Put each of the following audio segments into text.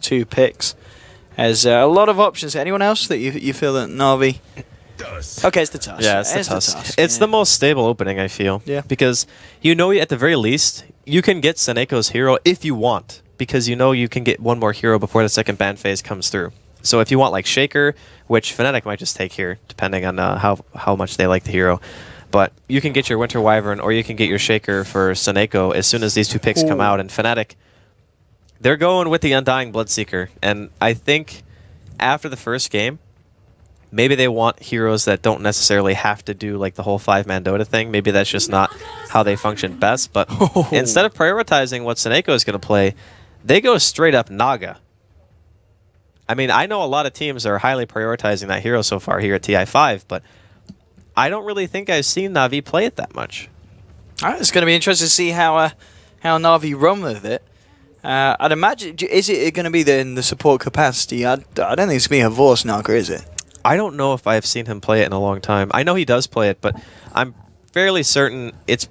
2 picks. There's a lot of options. Anyone else that you feel that Navi... Okay, it's the Tusk. Yeah, it's the Tusk. It's the most stable opening, I feel. Yeah. Because you know, at the very least, you can get Seneco's hero if you want. Because you know you can get one more hero before the second ban phase comes through. So if you want like Shaker, which Fnatic might just take here, depending on how much they like the hero. But you can get your Winter Wyvern or you can get your Shaker for Seneco as soon as these 2 picks come out. And Fnatic, they're going with the Undying Bloodseeker. And I think after the first game, maybe they want heroes that don't necessarily have to do like the whole 5-man Dota thing. Maybe that's just not how they function best. But instead of prioritizing what Seneco is going to play, they go straight up Naga. I mean, I know a lot of teams are highly prioritizing that hero so far here at TI5, but I don't really think I've seen Navi play it that much. All right, it's going to be interesting to see how Navi run with it. I'd imagine, is it going to be in the support capacity? I don't think it's going to be a Vorse Naga, is it? I don't know if I've seen him play it in a long time. I know he does play it, but I'm fairly certain it's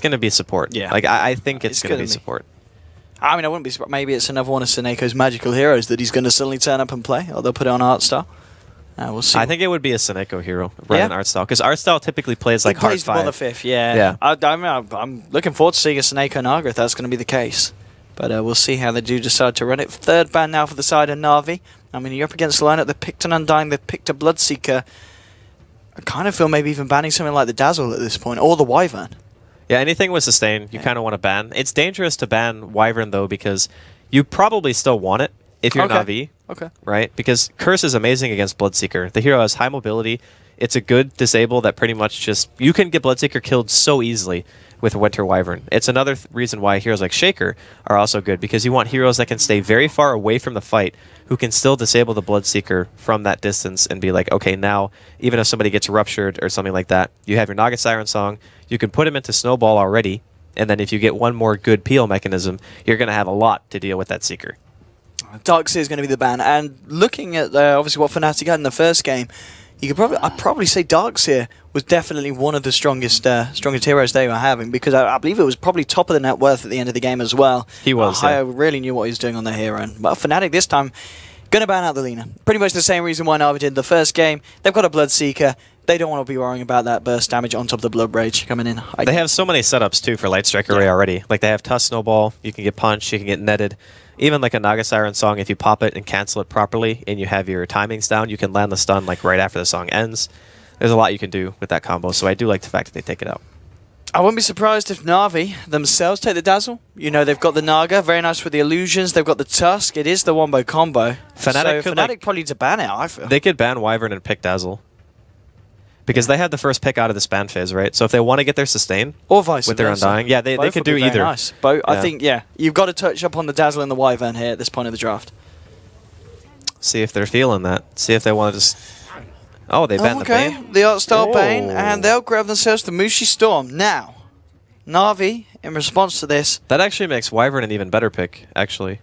going to be support. Yeah. Like I think it's going to be support. I mean, I wouldn't be surprised. Maybe it's another one of Seneco's magical heroes that he's going to suddenly turn up and play, or they'll put it on art style. We'll see. I think it would be a Seneco hero rather than art style, because art style typically plays like hard 5. The 5th, yeah. I'm looking forward to seeing a Seneco Naga if that's going to be the case. But we'll see how they do decide to run it. 3rd ban now for the side of Navi. I mean, you're up against the lineup. They picked an Undying, they picked a Bloodseeker. I kind of feel maybe even banning something like the Dazzle at this point, or the Wyvern. Yeah, anything with sustain, you kind of want to ban. It's dangerous to ban Wyvern, though, because you probably still want it if you're Navi. Okay. Right? Because Curse is amazing against Bloodseeker. The hero has high mobility. It's a good disable that pretty much just... You can get Bloodseeker killed so easily with Winter Wyvern. It's another reason why heroes like Shaker are also good, because you want heroes that can stay very far away from the fight, who can still disable the Bloodseeker from that distance and be like, okay, now, even if somebody gets ruptured or something like that, you have your Naga Siren Song, you can put him into Snowball already, and then if you get one more good peel mechanism, you're going to have a lot to deal with that Seeker. Darkseer is going to be the ban, and looking at obviously what Fnatic had in the first game, you could I'd probably say Darkseer was definitely one of the strongest heroes they were having, because I believe it was probably top of the net worth at the end of the game as well. He was. I really knew what he was doing on their hero. And, but Fnatic this time going to ban out the Lina. Pretty much the same reason why Navi did the first game. They've got a Bloodseeker. They don't want to be worrying about that burst damage on top of the Blood Rage coming in. They have so many setups too for Light Strike Array already. Like they have Tusk Snowball, you can get punched, you can get netted. Even like a Naga Siren Song, if you pop it and cancel it properly and you have your timings down, you can land the stun like right after the song ends. There's a lot you can do with that combo, so I do like the fact that they take it out. I wouldn't be surprised if Navi themselves take the Dazzle. You know, they've got the Naga, very nice with the illusions. They've got the Tusk. It is the wombo combo. Fnatic probably need to ban it, I feel. They could ban Wyvern and pick Dazzle. Because they had the first pick out of the span phase, right? So if they want to get their sustain or vice with their Undying, yeah, they could do either. Nice. I think, yeah, you've got to touch up on the Dazzle and the Wyvern here at this point of the draft. See if they're feeling that. See if they want to just... Oh, they banned the Bane. The Art Style Bane, and they'll grab themselves the Mushi Storm. Now, Navi, in response to this... That actually makes Wyvern an even better pick, actually.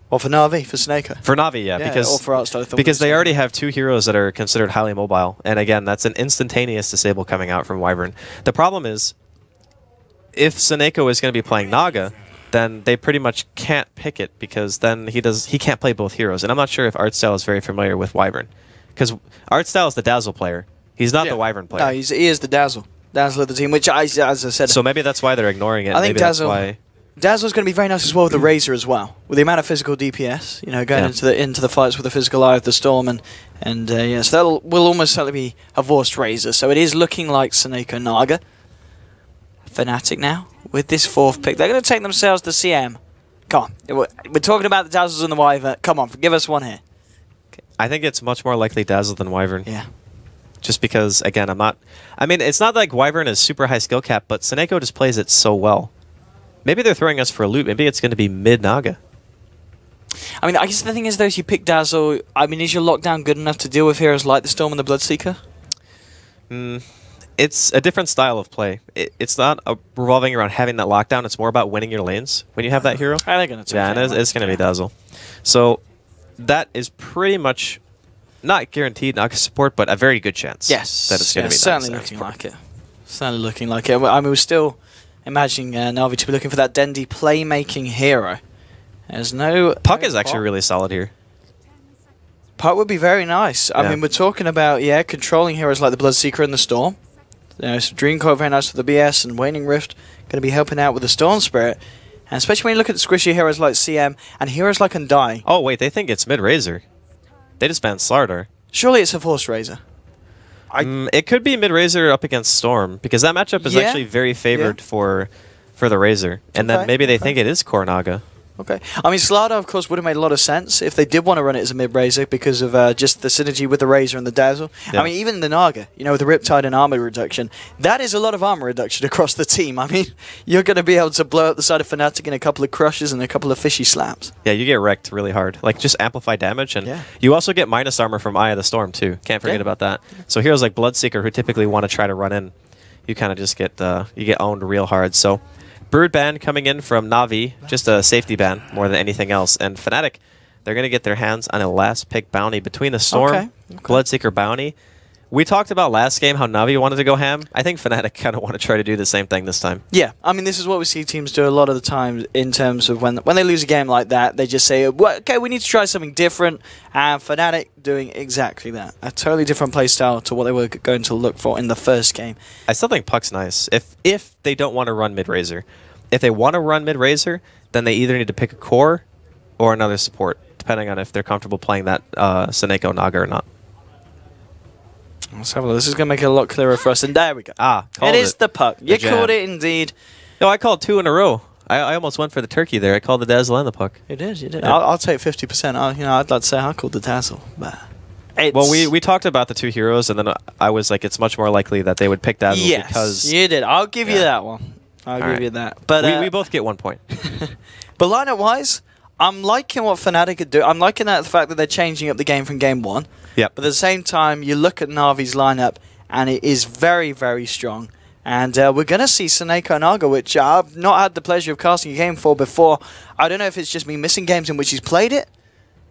Or for Navi, for Seneca. For Navi, yeah, or for Art Style, because they already have 2 heroes that are considered highly mobile. And again, that's an instantaneous disable coming out from Wyvern. The problem is, if Seneco is going to be playing Naga, then they pretty much can't pick it, because then he can't play both heroes. And I'm not sure if Artstyle is very familiar with Wyvern. Because Artstyle is the Dazzle player. He's not the Wyvern player. No, he is the Dazzle. Dazzle of the team, which, as I said... So maybe that's why they're ignoring it. I think maybe Dazzle... That's why Dazzle's going to be very nice as well with the Razor as well, with the amount of physical DPS, you know, going into the fights with the physical eye of the Storm, and yeah, so that will almost certainly be a Vorst Razor. So it is looking like Seneco Naga. Fnatic now with this 4th pick, they're going to take themselves the CM. Come on, we're talking about the Dazzles and the Wyvern. Come on, give us one here. I think it's much more likely Dazzle than Wyvern. Yeah. Just because, again, I mean, it's not like Wyvern is super high skill cap, but Seneco just plays it so well. Maybe they're throwing us for a loop. Maybe it's going to be mid-Naga. I mean, I guess the thing is, though, if you pick Dazzle, I mean, is your lockdown good enough to deal with heroes like the Storm and the Bloodseeker? It's a different style of play. It's not revolving around having that lockdown. It's more about winning your lanes when you have that hero. I think it's and it's going to be Dazzle. So that is pretty much not guaranteed Naga support, but a very good chance. Yes. That it's going to be certainly looking like it. Certainly looking like it. I mean, we're still... imagining Navi to be looking for that Dendi playmaking hero. There's no... Puck is actually really solid here. Puck would be very nice. I mean, we're talking about, controlling heroes like the Bloodseeker and the Storm. Dreamcoat, very nice for the BS, and Waning Rift going to be helping out with the Storm Spirit. And especially when you look at the squishy heroes like CM and heroes like Undying. Oh, wait, they think it's mid-Razor. They just banned Slardar. Surely it's a Force Razor. It could be mid-Razor up against Storm, because that matchup is actually very favored for the Razor. And then maybe they think it is Coronaga. Okay. I mean, Slardar, of course, would have made a lot of sense if they did want to run it as a mid-Razor because of just the synergy with the Razor and the Dazzle. Yeah. I mean, even the Naga, with the Riptide and armor reduction, that is a lot of armor reduction across the team. I mean, you're going to be able to blow up the side of Fnatic in a couple of crushes and a couple of fishy slaps. Yeah, you get wrecked really hard. Like, just amplify damage, and you also get minus armor from Eye of the Storm, too. Can't forget about that. So heroes like Bloodseeker, who typically want to try to run in, you kind of just get you get owned real hard. So Brood ban coming in from Navi, just a safety ban more than anything else. And Fnatic, they're going to get their hands on a last pick bounty between the Storm, Bloodseeker bounty. We talked about last game how Navi wanted to go ham. I think Fnatic kind of want to try to do the same thing this time. Yeah, I mean, this is what we see teams do a lot of the time in terms of when they lose a game like that, they just say, well, okay, we need to try something different. And Fnatic doing exactly that. A totally different playstyle to what they were going to look for in the first game. I still think Puck's nice. If they don't want to run mid-Razor. If they want to run mid-Razor, then they either need to pick a core or another support, depending on if they're comfortable playing that Seneko Naga or not. Let's have a look. This is going to make it a lot clearer for us. And there we go. It is the Puck. You called it indeed. No, I called 2 in a row. I almost went for the turkey there. I called the Dazzle and the Puck. You did. Yeah. I'll take 50%. I'd like to say I called the Dazzle. But well, we talked about the 2 heroes, and then I was like, it's much more likely that they would pick Dazzle because... you did. I'll give you that one. I'll give you that. But we both get 1 point. But lineup-wise, I'm liking what Fnatic are doing. I'm liking the fact that they're changing up the game from game 1. Yep. But at the same time, you look at Navi's lineup, and it is very, very strong. And we're going to see Seneko Naga, which I've not had the pleasure of casting a game for before. I don't know if it's just me missing games in which he's played it,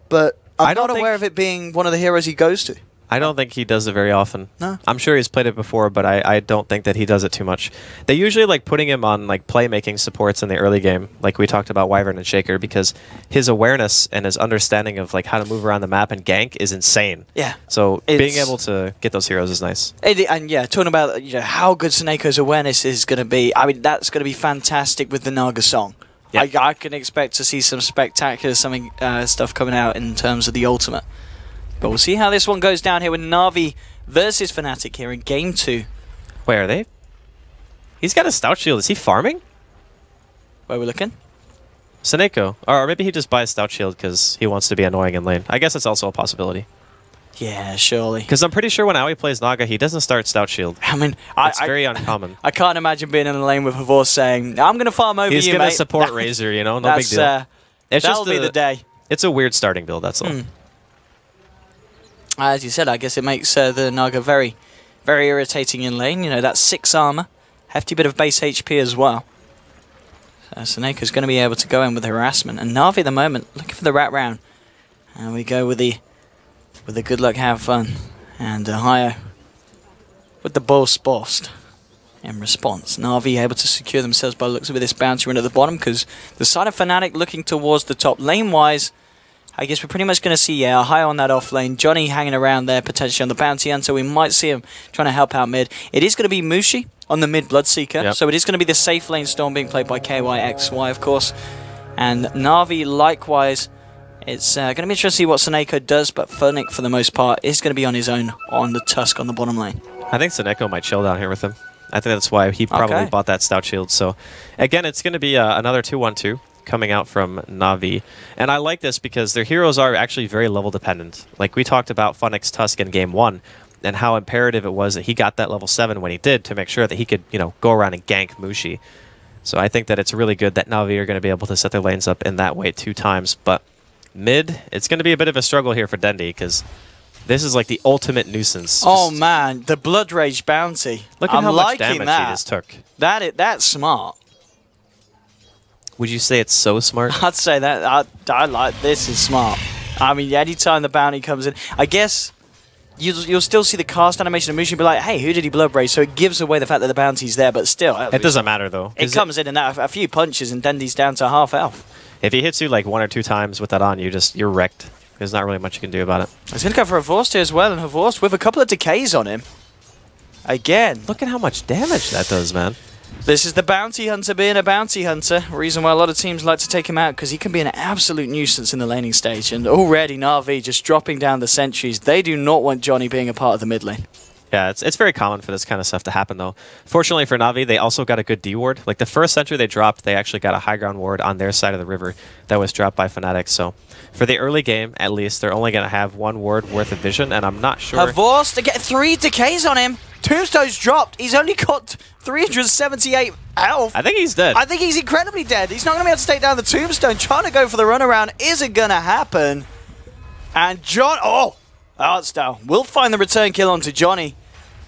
but I'm not aware of it being one of the heroes he goes to. I don't think he does it very often. No. I'm sure he's played it before, but I don't think that he does it too much. They usually like putting him on like playmaking supports in the early game, like we talked about Wyvern and Shaker, because his awareness and his understanding of like how to move around the map and gank is insane. Yeah. So being able to get those heroes is nice. And yeah, talking about how good Seneko's awareness is going to be, I mean, that's going to be fantastic with the Naga song. Yep. I can expect to see some spectacular stuff coming out in terms of the ultimate. But we'll see how this one goes down here with Navi versus Fnatic here in Game 2. Where are they? He's got a Stout Shield. Is he farming? Where are we looking? Seneko. Or maybe he just buys Stout Shield because he wants to be annoying in lane. I guess it's also a possibility. Yeah, surely. Because I'm pretty sure when Aoi plays Naga, he doesn't start Stout Shield. I mean, it's very uncommon. I can't imagine being in the lane with Havor saying, I'm going to farm over He's you, mate. He's going to support Razor, no big deal. That'll be the day. It's a weird starting build, that's all. As you said, I guess it makes the Naga very, very irritating in lane. That's 6 armor, hefty bit of base HP as well. So Seneko's going to be able to go in with harassment. And Navi at the moment, looking for the rat round. And we go with the good luck, have fun. And Ohio with the ball spost. In response, Navi able to secure themselves by the looks of this bounty run at the bottom, because the side of Fnatic looking towards the top. Lane-wise, I guess we're pretty much going to see high on that off lane. Johnny hanging around there potentially on the bounty hunt, so we might see him trying to help out mid. It is going to be Mushi on the mid Bloodseeker, so it is going to be the safe lane Storm being played by KYXY, of course. And Navi, likewise, it's going to be interesting to see what Seneko does, but Fnatic, for the most part, is going to be on his own on the Tusk on the bottom lane. I think Seneko might chill down here with him. I think that's why he probably bought that Stout Shield. So, again, it's going to be another 2-1-2. Coming out from Navi. And I like this because their heroes are actually very level dependent. Like we talked about Funnick's Tusk in game 1 and how imperative it was that he got that level 7 when he did to make sure that he could, go around and gank Mushi. So I think that it's really good that Navi are going to be able to set their lanes up in that way 2 times. But mid, it's going to be a bit of a struggle here for Dendi because this is like the ultimate nuisance. Oh man, the Blood Rage bounty. Look at how much damage he just took. That's smart. Would you say it's so smart? I'd say that. I like this is smart. I mean, anytime the bounty comes in, I guess you'll still see the cast animation of Mushi and be like, hey, who did he blood rage? So it gives away the fact that the bounty's there, but still. It doesn't matter, though. It comes in and out, a few punches and Dendi's down to half health. If he hits you like 1 or 2 times with that on, you're wrecked. There's not really much you can do about it. He's going to go for Havorst here as well, and Havorst with a couple of decays on him. Again. Look at how much damage that does, man. This is the bounty hunter being a bounty hunter. Reason why a lot of teams like to take him out, because he can be an absolute nuisance in the laning stage. And already Navi just dropping down the sentries. They do not want Johnny being a part of the mid lane. Yeah, it's very common for this kind of stuff to happen, though. Fortunately for Navi, they also got a good D ward. Like, the first sentry they dropped, they actually got a high ground ward on their side of the river that was dropped by Fnatic. So, for the early game, at least, they're only going to have 1 ward worth of vision, and I'm not sure... Havorst to get 3 decays on him. Tombstone's dropped. He's only got 378 health. I think he's dead. I think he's incredibly dead. He's not going to be able to take down the Tombstone. Trying to go for the runaround isn't going to happen. And John... Oh! Artstyle will find the return kill onto Johnny.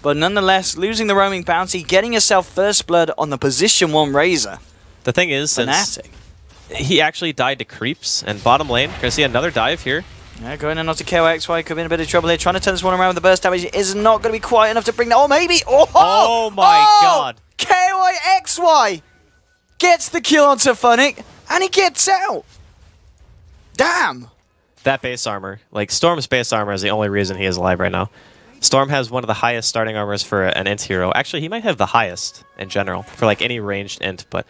But nonetheless, losing the roaming bounty, getting yourself first blood on the position 1 Razor. The thing is, since he actually died to creeps, and bottom lane, gonna see another dive here. Yeah, going in onto KYXY, could be in a bit of trouble here. Trying to turn this one around with the burst damage is not going to be quite enough to bring that. Oh, maybe! Oh my god! KYXY gets the kill onto Fnatic, and he gets out! Damn! That base armor, like Storm's base armor is the only reason he is alive right now. Storm has one of the highest starting armors for an int hero. Actually, he might have the highest in general for like any ranged int, but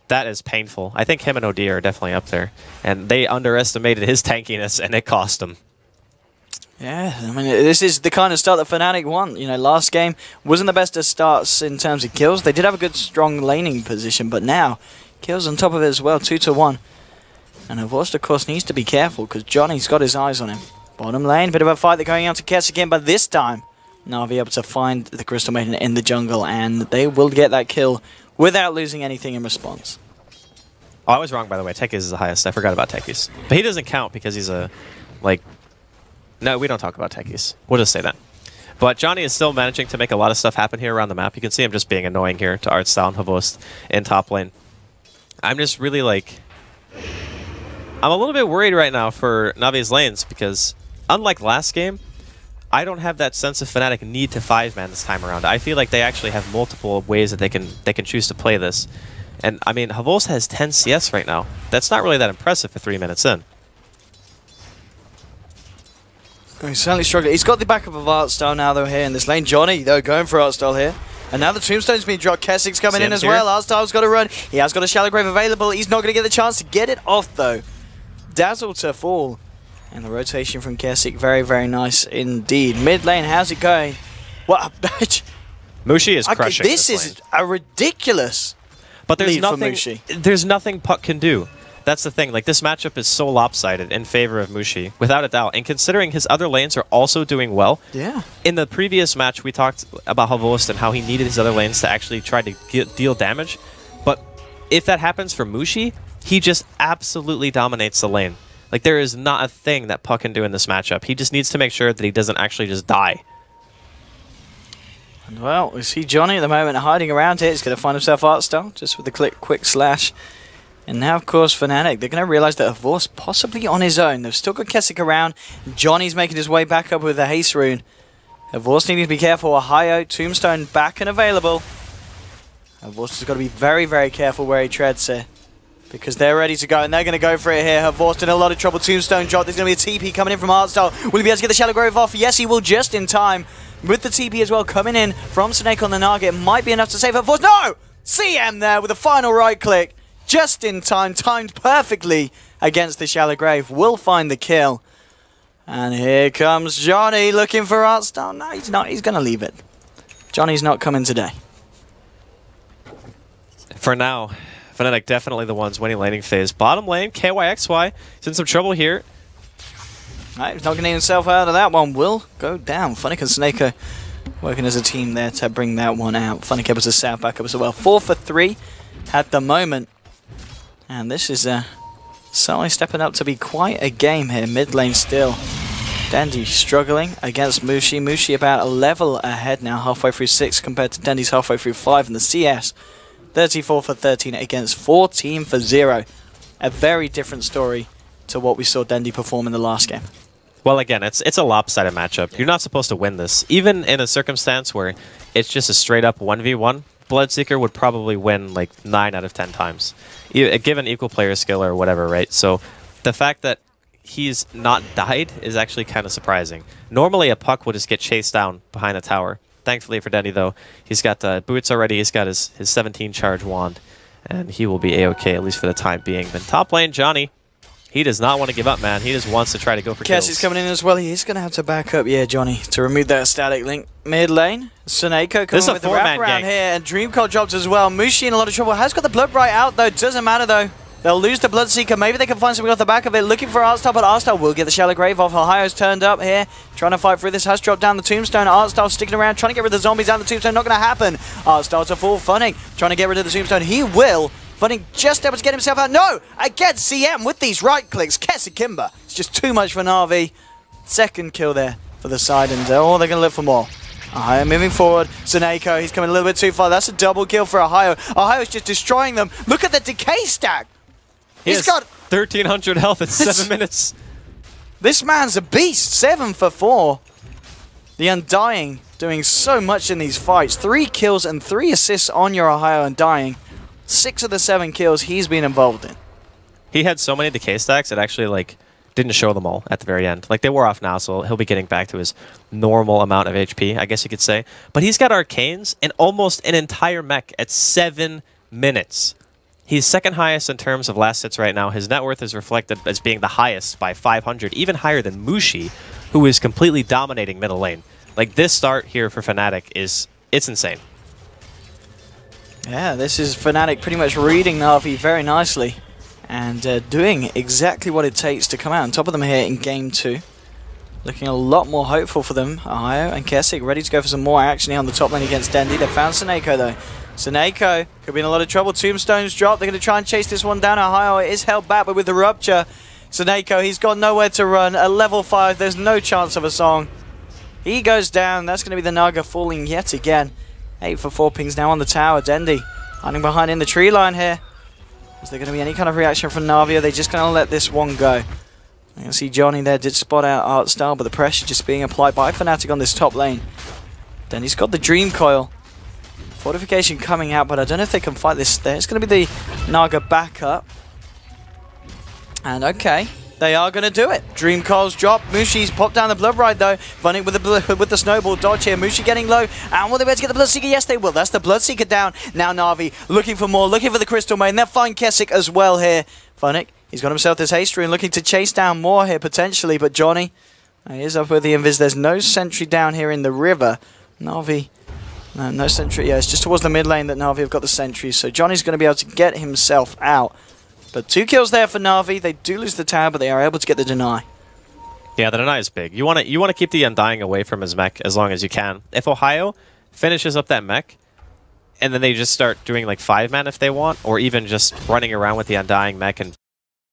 that is painful. I think him and OD are definitely up there, and they underestimated his tankiness, and it cost him. Yeah, I mean, this is the kind of start that Fnatic want. You know, last game wasn't the best of starts in terms of kills. They did have a good, strong laning position, but now kills on top of it as well, 2-1. And Havorst, of course, needs to be careful because Johnny's got his eyes on him. Bottom lane, bit of a fight. They're going out to Kess again, but this time Navi able to find the Crystal Maiden in the jungle, and they will get that kill without losing anything in response. Oh, I was wrong, by the way. Techies is the highest. I forgot about Techies. But he doesn't count because he's a, like... No, we don't talk about Techies. We'll just say that. But Johnny is still managing to make a lot of stuff happen here around the map. You can see him just being annoying here to Artstyle and Havorst in top lane. I'm just really, like... I'm a little bit worried right now for Navi's lanes because... Unlike last game, I don't have that sense of Fnatic need to 5-man this time around. I feel like they actually have multiple ways that they can choose to play this. And, I mean, Havorst has 10 CS right now. That's not really that impressive for 3 minutes in. He's certainly struggling. He's got the backup of Artstyle now, though, here in this lane. Johnny, though, going for Artstyle here. And now the Tombstone's being dropped. Kessig's coming in as well. Artstyle's got to run. He has got a Shallow Grave available. He's not going to get the chance to get it off, though. Dazzle to fall. And the rotation from Kessig, very, very nice indeed. Mid lane, how's it going? What? Mushi is crushing this is a ridiculous but there's lead nothing, for Mushi. There's nothing Puck can do. That's the thing. Like, this matchup is so lopsided in favor of Mushi, without a doubt. And considering his other lanes are also doing well, yeah. In the previous match, we talked about Havorst and how he needed his other lanes to actually try to deal damage. But if that happens for Mushi, he just absolutely dominates the lane. Like, there is not a thing that Puck can do in this matchup. He just needs to make sure that he doesn't actually just die. And well, we see Johnny at the moment hiding around here. He's going to find himself Artstyle, just with a quick slash. And now, of course, Fnatic, they're going to realize that Havorst possibly on his own. They've still got Kessig around. Johnny's making his way back up with a haste rune. Havorst needing to be careful. A high Tombstone back and available. Havorst has got to be very, very careful where he treads here. Because they're ready to go, and they're going to go for it here. Havorst in a lot of trouble. Tombstone drop. There's going to be a TP coming in from Artstyle. Will he be able to get the Shallow Grove off? Yes, he will, just in time. With the TP as well coming in from Snake on the Naga. It might be enough to save Havorst. No! CM there with a final right click. Just in time. Timed perfectly against the Shallow Grave. Will find the kill. And here comes Johnny looking for Artstyle. No, he's not. He's going to leave it. Johnny's not coming today. For now... Fnatic definitely the ones winning laning phase. Bottom lane, KYXY is in some trouble here. Right, he's not getting himself out of that one. Will go down. Fnatic and Snake working as a team there to bring that one out. Fnatic able to sap back up as well. 4 for 3 at the moment. And this is certainly stepping up to be quite a game here. Mid lane still. Dandy struggling against Mushi. Mushi about a level ahead now, halfway through 6 compared to Dandy's halfway through 5 in the CS. 34 for 13 against 14 for 0. A very different story to what we saw Dandy perform in the last game. Well, again, it's a lopsided matchup. You're not supposed to win this. Even in a circumstance where it's just a straight-up 1v1 Bloodseeker would probably win like 9 out of 10 times, given equal player skill or whatever, right? So the fact that he's not died is actually kind of surprising. Normally a puck would just get chased down behind the tower. Thankfully for Dendy, though, he's got boots already. He's got his 17 charge wand, and he will be A-OK, at least for the time being. Then top lane, Johnny. He does not want to give up, man. He just wants to try to go for kills. Cassie's coming in as well. He's going to have to back up, yeah, Johnny, to remove that static link. Mid lane, Tsuneko coming with the wraparound here, and Dreamcold drops as well. Mushi in a lot of trouble. Has got the Blood Bright out, though. Doesn't matter, though. They'll lose the Bloodseeker. Maybe they can find something off the back of it. Looking for Artstar, but Artstar will get the Shallow Grave off. Ohio's turned up here, trying to fight through this. Has dropped down the Tombstone. Artstar sticking around, trying to get rid of the zombies down the Tombstone. Not going to happen. Artstar to full Funnick, trying to get rid of the Tombstone. He will. Funnick just able to get himself out. No! Again, CM with these right clicks. Kessikimba. It's just too much for Navi. Second kill there for the side, and oh, they're going to look for more. Ohio moving forward. Tsuneko, he's coming a little bit too far. That's a double kill for Ohio. Ohio's just destroying them. Look at the decay stack. He's got 1,300 health in 7 minutes. This man's a beast. 7 for 4. The Undying doing so much in these fights. 3 kills and 3 assists on your Ohio Undying. 6 of the 7 kills he's been involved in. He had so many decay stacks, it actually like didn't show them all at the very end. Like, they wore off now, so he'll be getting back to his normal amount of HP, I guess you could say. But he's got Arcanes and almost an entire mech at 7 minutes. He's second highest in terms of last hits right now. His net worth is reflected as being the highest by 500, even higher than Mushi, who is completely dominating middle lane. Like, this start here for Fnatic it's insane. Yeah, this is Fnatic pretty much reading Navi very nicely and doing exactly what it takes to come out on top of them here in Game 2. Looking a lot more hopeful for them. Ohio and Kessig ready to go for some more action here on the top lane against Dendy. They found Tsuneko though. Tsuneko could be in a lot of trouble. Tombstone's dropped. They're going to try and chase this one down. Ohio is held back, but with the rupture, Tsuneko, he's got nowhere to run. At level 5, there's no chance of a song. He goes down. That's going to be the Naga falling yet again. 8 for 4 pings now on the tower. Dendy hiding behind in the tree line here. Is there going to be any kind of reaction from Navi? Are they just going to let this one go? You can see Johnny there did spot out Artstar, but the pressure just being applied by Fnatic on this top lane. Dendy's got the Dream Coil. Fortification coming out, but I don't know if they can fight this there. It's going to be the Naga backup. And okay, they are going to do it. Dream Coil's drop. Mushi's popped down the Blood Ride though. Running with the snowball dodge here. Mushi getting low. And will they be able to get the Bloodseeker? Yes, they will. That's the Bloodseeker down. Now Navi looking for more, looking for the Crystal Maiden. They'll find Kessig as well here. Funnick, he's got himself this haste rune, looking to chase down more here potentially. But Johnny, he is up with the invis. There's no sentry down here in the river. Navi, no sentry. Yeah, it's just towards the mid lane that Navi have got the sentry. So Johnny's going to be able to get himself out. But 2 kills there for Navi. They do lose the tower, but they are able to get the deny. Yeah, the deny is big. You want to keep the Undying away from his mech as long as you can. If Ohio finishes up that mech, and then they just start doing like 5-man if they want, or even just running around with the Undying mech and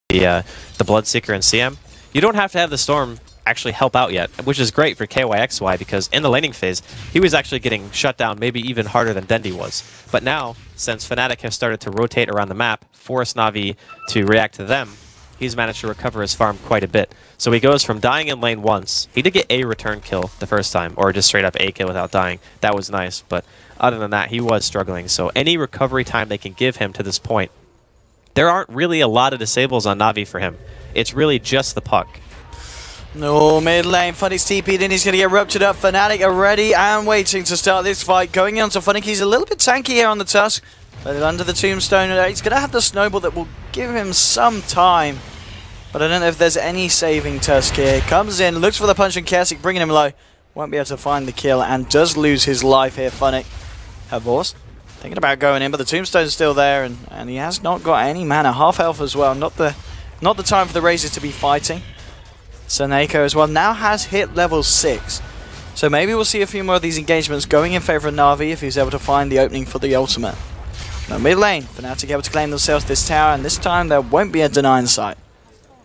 the Bloodseeker and CM, you don't have to have the Storm actually help out yet, which is great for KYXY because in the laning phase, he was actually getting shut down maybe even harder than Dendy was. But now, since Fnatic has started to rotate around the map, force Navi to react to them, he's managed to recover his farm quite a bit. So he goes from dying in lane once. He did get a return kill the first time, or just straight up a kill without dying. That was nice, but other than that, he was struggling. So any recovery time they can give him to this point, there aren't really a lot of disables on Navi for him. It's really just the puck. No, mid lane, Funnick's TP'd in, he's going to get ruptured up. Fnatic are ready and waiting to start this fight. Going on to Funnick, he's a little bit tanky here on the Tusk, but under the Tombstone, he's going to have the Snowball that will give him some time. But I don't know if there's any saving Tusk here. Comes in, looks for the punch from Kessig, bringing him low. Won't be able to find the kill and does lose his life here, Funnick. Hervorst thinking about going in, but the Tombstone's still there, and he has not got any mana. Half health as well. Not the time for the Razors to be fighting. Tsuneko as well now has hit level 6. So maybe we'll see a few more of these engagements going in favor of Navi if he's able to find the opening for the ultimate. Now mid lane, Fnatic able to claim themselves this tower, and this time there won't be a deny in sight.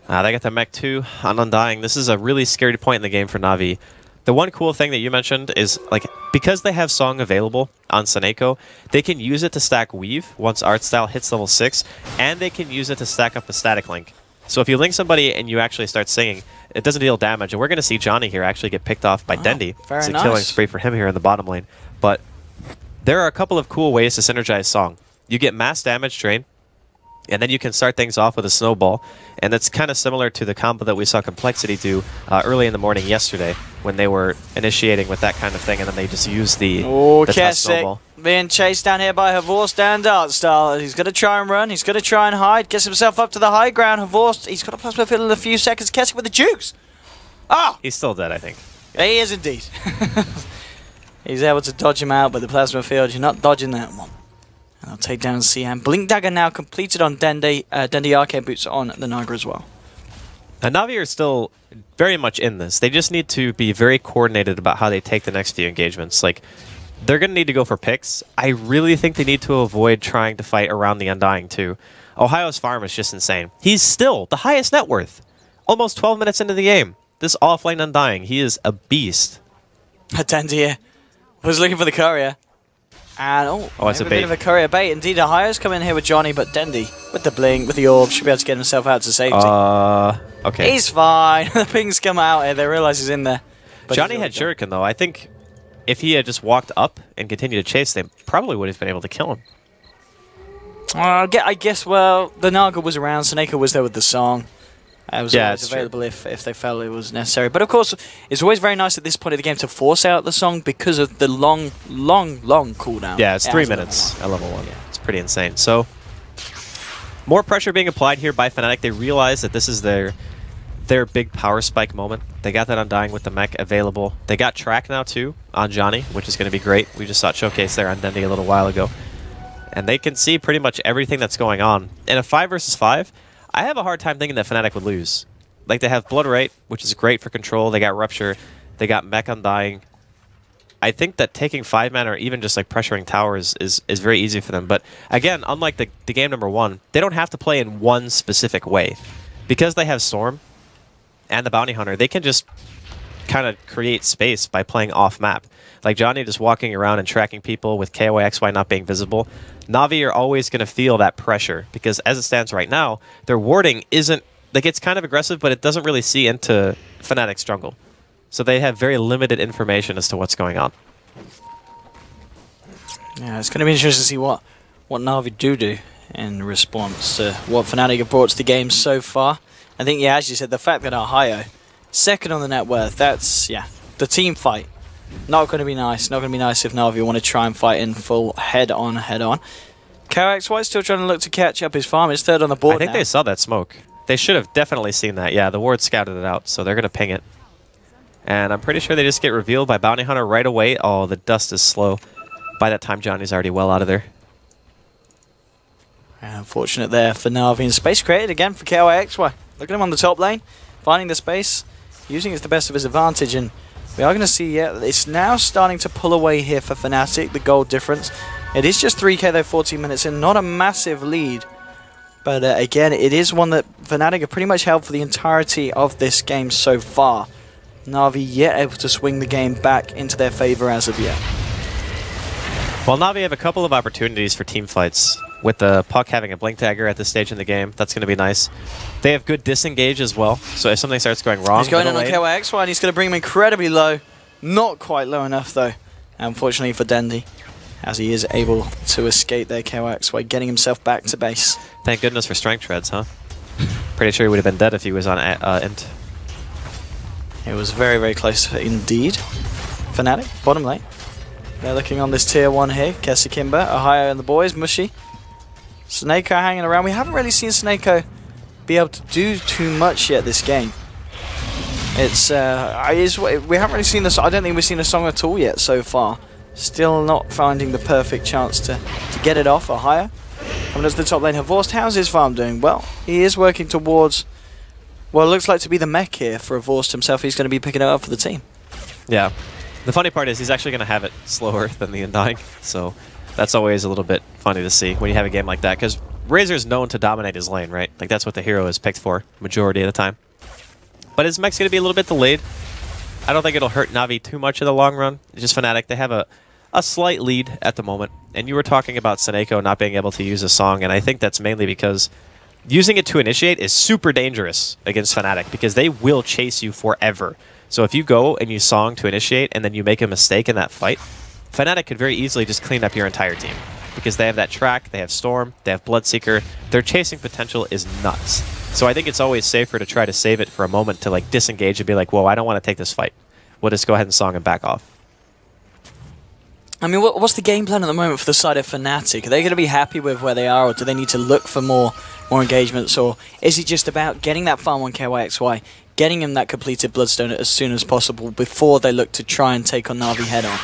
They got the mech 2 on Undying. This is a really scary point in the game for Navi. The one cool thing that you mentioned is, like, because they have Song available on Tsuneko, they can use it to stack Weave once Art Style hits level 6, and they can use it to stack up a static link. So if you link somebody and you actually start singing, it doesn't deal damage. And we're going to see Johnny here actually get picked off by Dendy. Very it's a nice. killing spree for him here in the bottom lane. But there are a couple of cool ways to synergize Song. You get mass damage drain, and then you can start things off with a snowball. And that's kind of similar to the combo that we saw Complexity do early in the morning yesterday when they were initiating with that kind of thing, and then they just used the tough snowball. Being chased down here by Havorst and Darkstar. He's going to try and run. He's going to try and hide. Gets himself up to the high ground. Havorst, he's got a plasma field in a few seconds. Kessie with the jukes. Ah! He's still dead, I think. He is indeed. He's able to dodge him out, but the plasma field, you're not dodging that one. And I'll take down Siam. Blink Dagger now completed on Dende Arcade Boots on the Naga as well. And Navi are still very much in this. They just need to be very coordinated about how they take the next few engagements. Like, they're going to need to go for picks. I really think they need to avoid trying to fight around the Undying too. Ohio's farm is just insane. He's still the highest net worth. Almost 12 minutes into the game. This offlane Undying, he is a beast. Dende here was looking for the courier. And it's a bait. Bit of a courier bait. Indeed, Ohio's come in here with Johnny, but Dende, with the blink, with the orb, should be able to get himself out to safety. Okay. He's fine. The pings come out here. They realize he's in there. But Johnny had Shuriken, though. I think if he had just walked up and continued to chase, they probably would have been able to kill him. I guess, well, the Naga was around. Seneca was there with the song. It was always available if they felt it was necessary. But of course, it's always very nice at this point of the game to force out the song because of the long cooldown. Yeah, it's 3 minutes at level 1. Yeah. It's pretty insane. So, more pressure being applied here by Fnatic. They realize that this is their big power spike moment. They got that Undying with the mech available. They got track now, too, on Johnny, which is going to be great. We just saw it showcase there on Dende a little while ago. And they can see pretty much everything that's going on. In a 5 versus 5, I have a hard time thinking that Fnatic would lose. Like, they have Blood Rate, which is great for control. They got Rupture. They got Mech Undying. I think that taking 5-man or even just like pressuring towers is very easy for them. But again, unlike the game number 1, they don't have to play in one specific way. Because they have Storm and the Bounty Hunter, they can just kind of create space by playing off-map. Like Johnny just walking around and tracking people with KOXY not being visible. Navi are always going to feel that pressure because as it stands right now, their warding isn't, like, it's kind of aggressive, but it doesn't really see into Fnatic's jungle. So they have very limited information as to what's going on. Yeah, it's going to be interesting to see what Navi do in response to what Fnatic have brought to the game so far. I think, yeah, as you said, the fact that Ohio, second on the net worth, that's, yeah, the team fight. Not going to be nice. Not going to be nice if Navi want to try and fight in full head-on. KOXY still trying to look to catch up his farm. He's third on the board I think they saw that smoke. They should have definitely seen that. Yeah, the ward scouted it out, so they're going to ping it. And I'm pretty sure they just get revealed by Bounty Hunter right away. Oh, the dust is slow. By that time, Johnny's already well out of there. Unfortunate there for Navi. And space created again for KOXY. Look at him on the top lane. Finding the space. Using it to the best of his advantage. And we are going to see, yeah, it's now starting to pull away here for Fnatic, the gold difference. It is just 3k though, 14 minutes in. Not a massive lead. But again, it is one that Fnatic have pretty much held for the entirety of this game so far. Navi yet able to swing the game back into their favor as of yet. Well, Navi have a couple of opportunities for team fights. With the Puck having a Blink Dagger at this stage in the game, that's going to be nice. They have good disengage as well, so if something starts going wrong... He's going in on KOXY and he's going to bring him incredibly low. Not quite low enough though, unfortunately for Dende, as he is able to escape their KOXY, getting himself back to base. Thank goodness for Strength Treads, huh? Pretty sure he would have been dead if he was on Int. It was very, very close indeed. Fnatic, bottom lane. They're looking on this tier 1 here. Kessie Kimber, Ohio and the boys, Mushy. Snako hanging around. We haven't really seen Snako be able to do too much yet this game. It's we haven't really seen this. I don't think we've seen a song at all yet so far. Still not finding the perfect chance to get it off. Ohio coming up to the top lane. Havorst, how's his farm doing? Well, he is working towards what looks like to be the mech here for Havorst himself. He's going to be picking it up for the team. Yeah. The funny part is he's actually going to have it slower than the Undying, so that's always a little bit funny to see when you have a game like that, because Razor's known to dominate his lane, right? Like, that's what the hero is picked for, majority of the time. But his mech's going to be a little bit delayed. I don't think it'll hurt Navi too much in the long run. It's just Fnatic. They have a slight lead at the moment. And you were talking about Seneko not being able to use a song, and I think that's mainly because using it to initiate is super dangerous against Fnatic, because they will chase you forever. So if you go and you song to initiate and then you make a mistake in that fight, Fnatic could very easily just clean up your entire team because they have that track, they have Storm, they have Bloodseeker. Their chasing potential is nuts. So I think it's always safer to try to save it for a moment to like disengage and be like, whoa, I don't want to take this fight. We'll just go ahead and song and back off. I mean, what's the game plan at the moment for the side of Fnatic? Are they going to be happy with where they are, or do they need to look for more engagements, or is it just about getting that farm on KYXY, getting him that completed Bloodstone as soon as possible before they look to try and take on Navi head-on?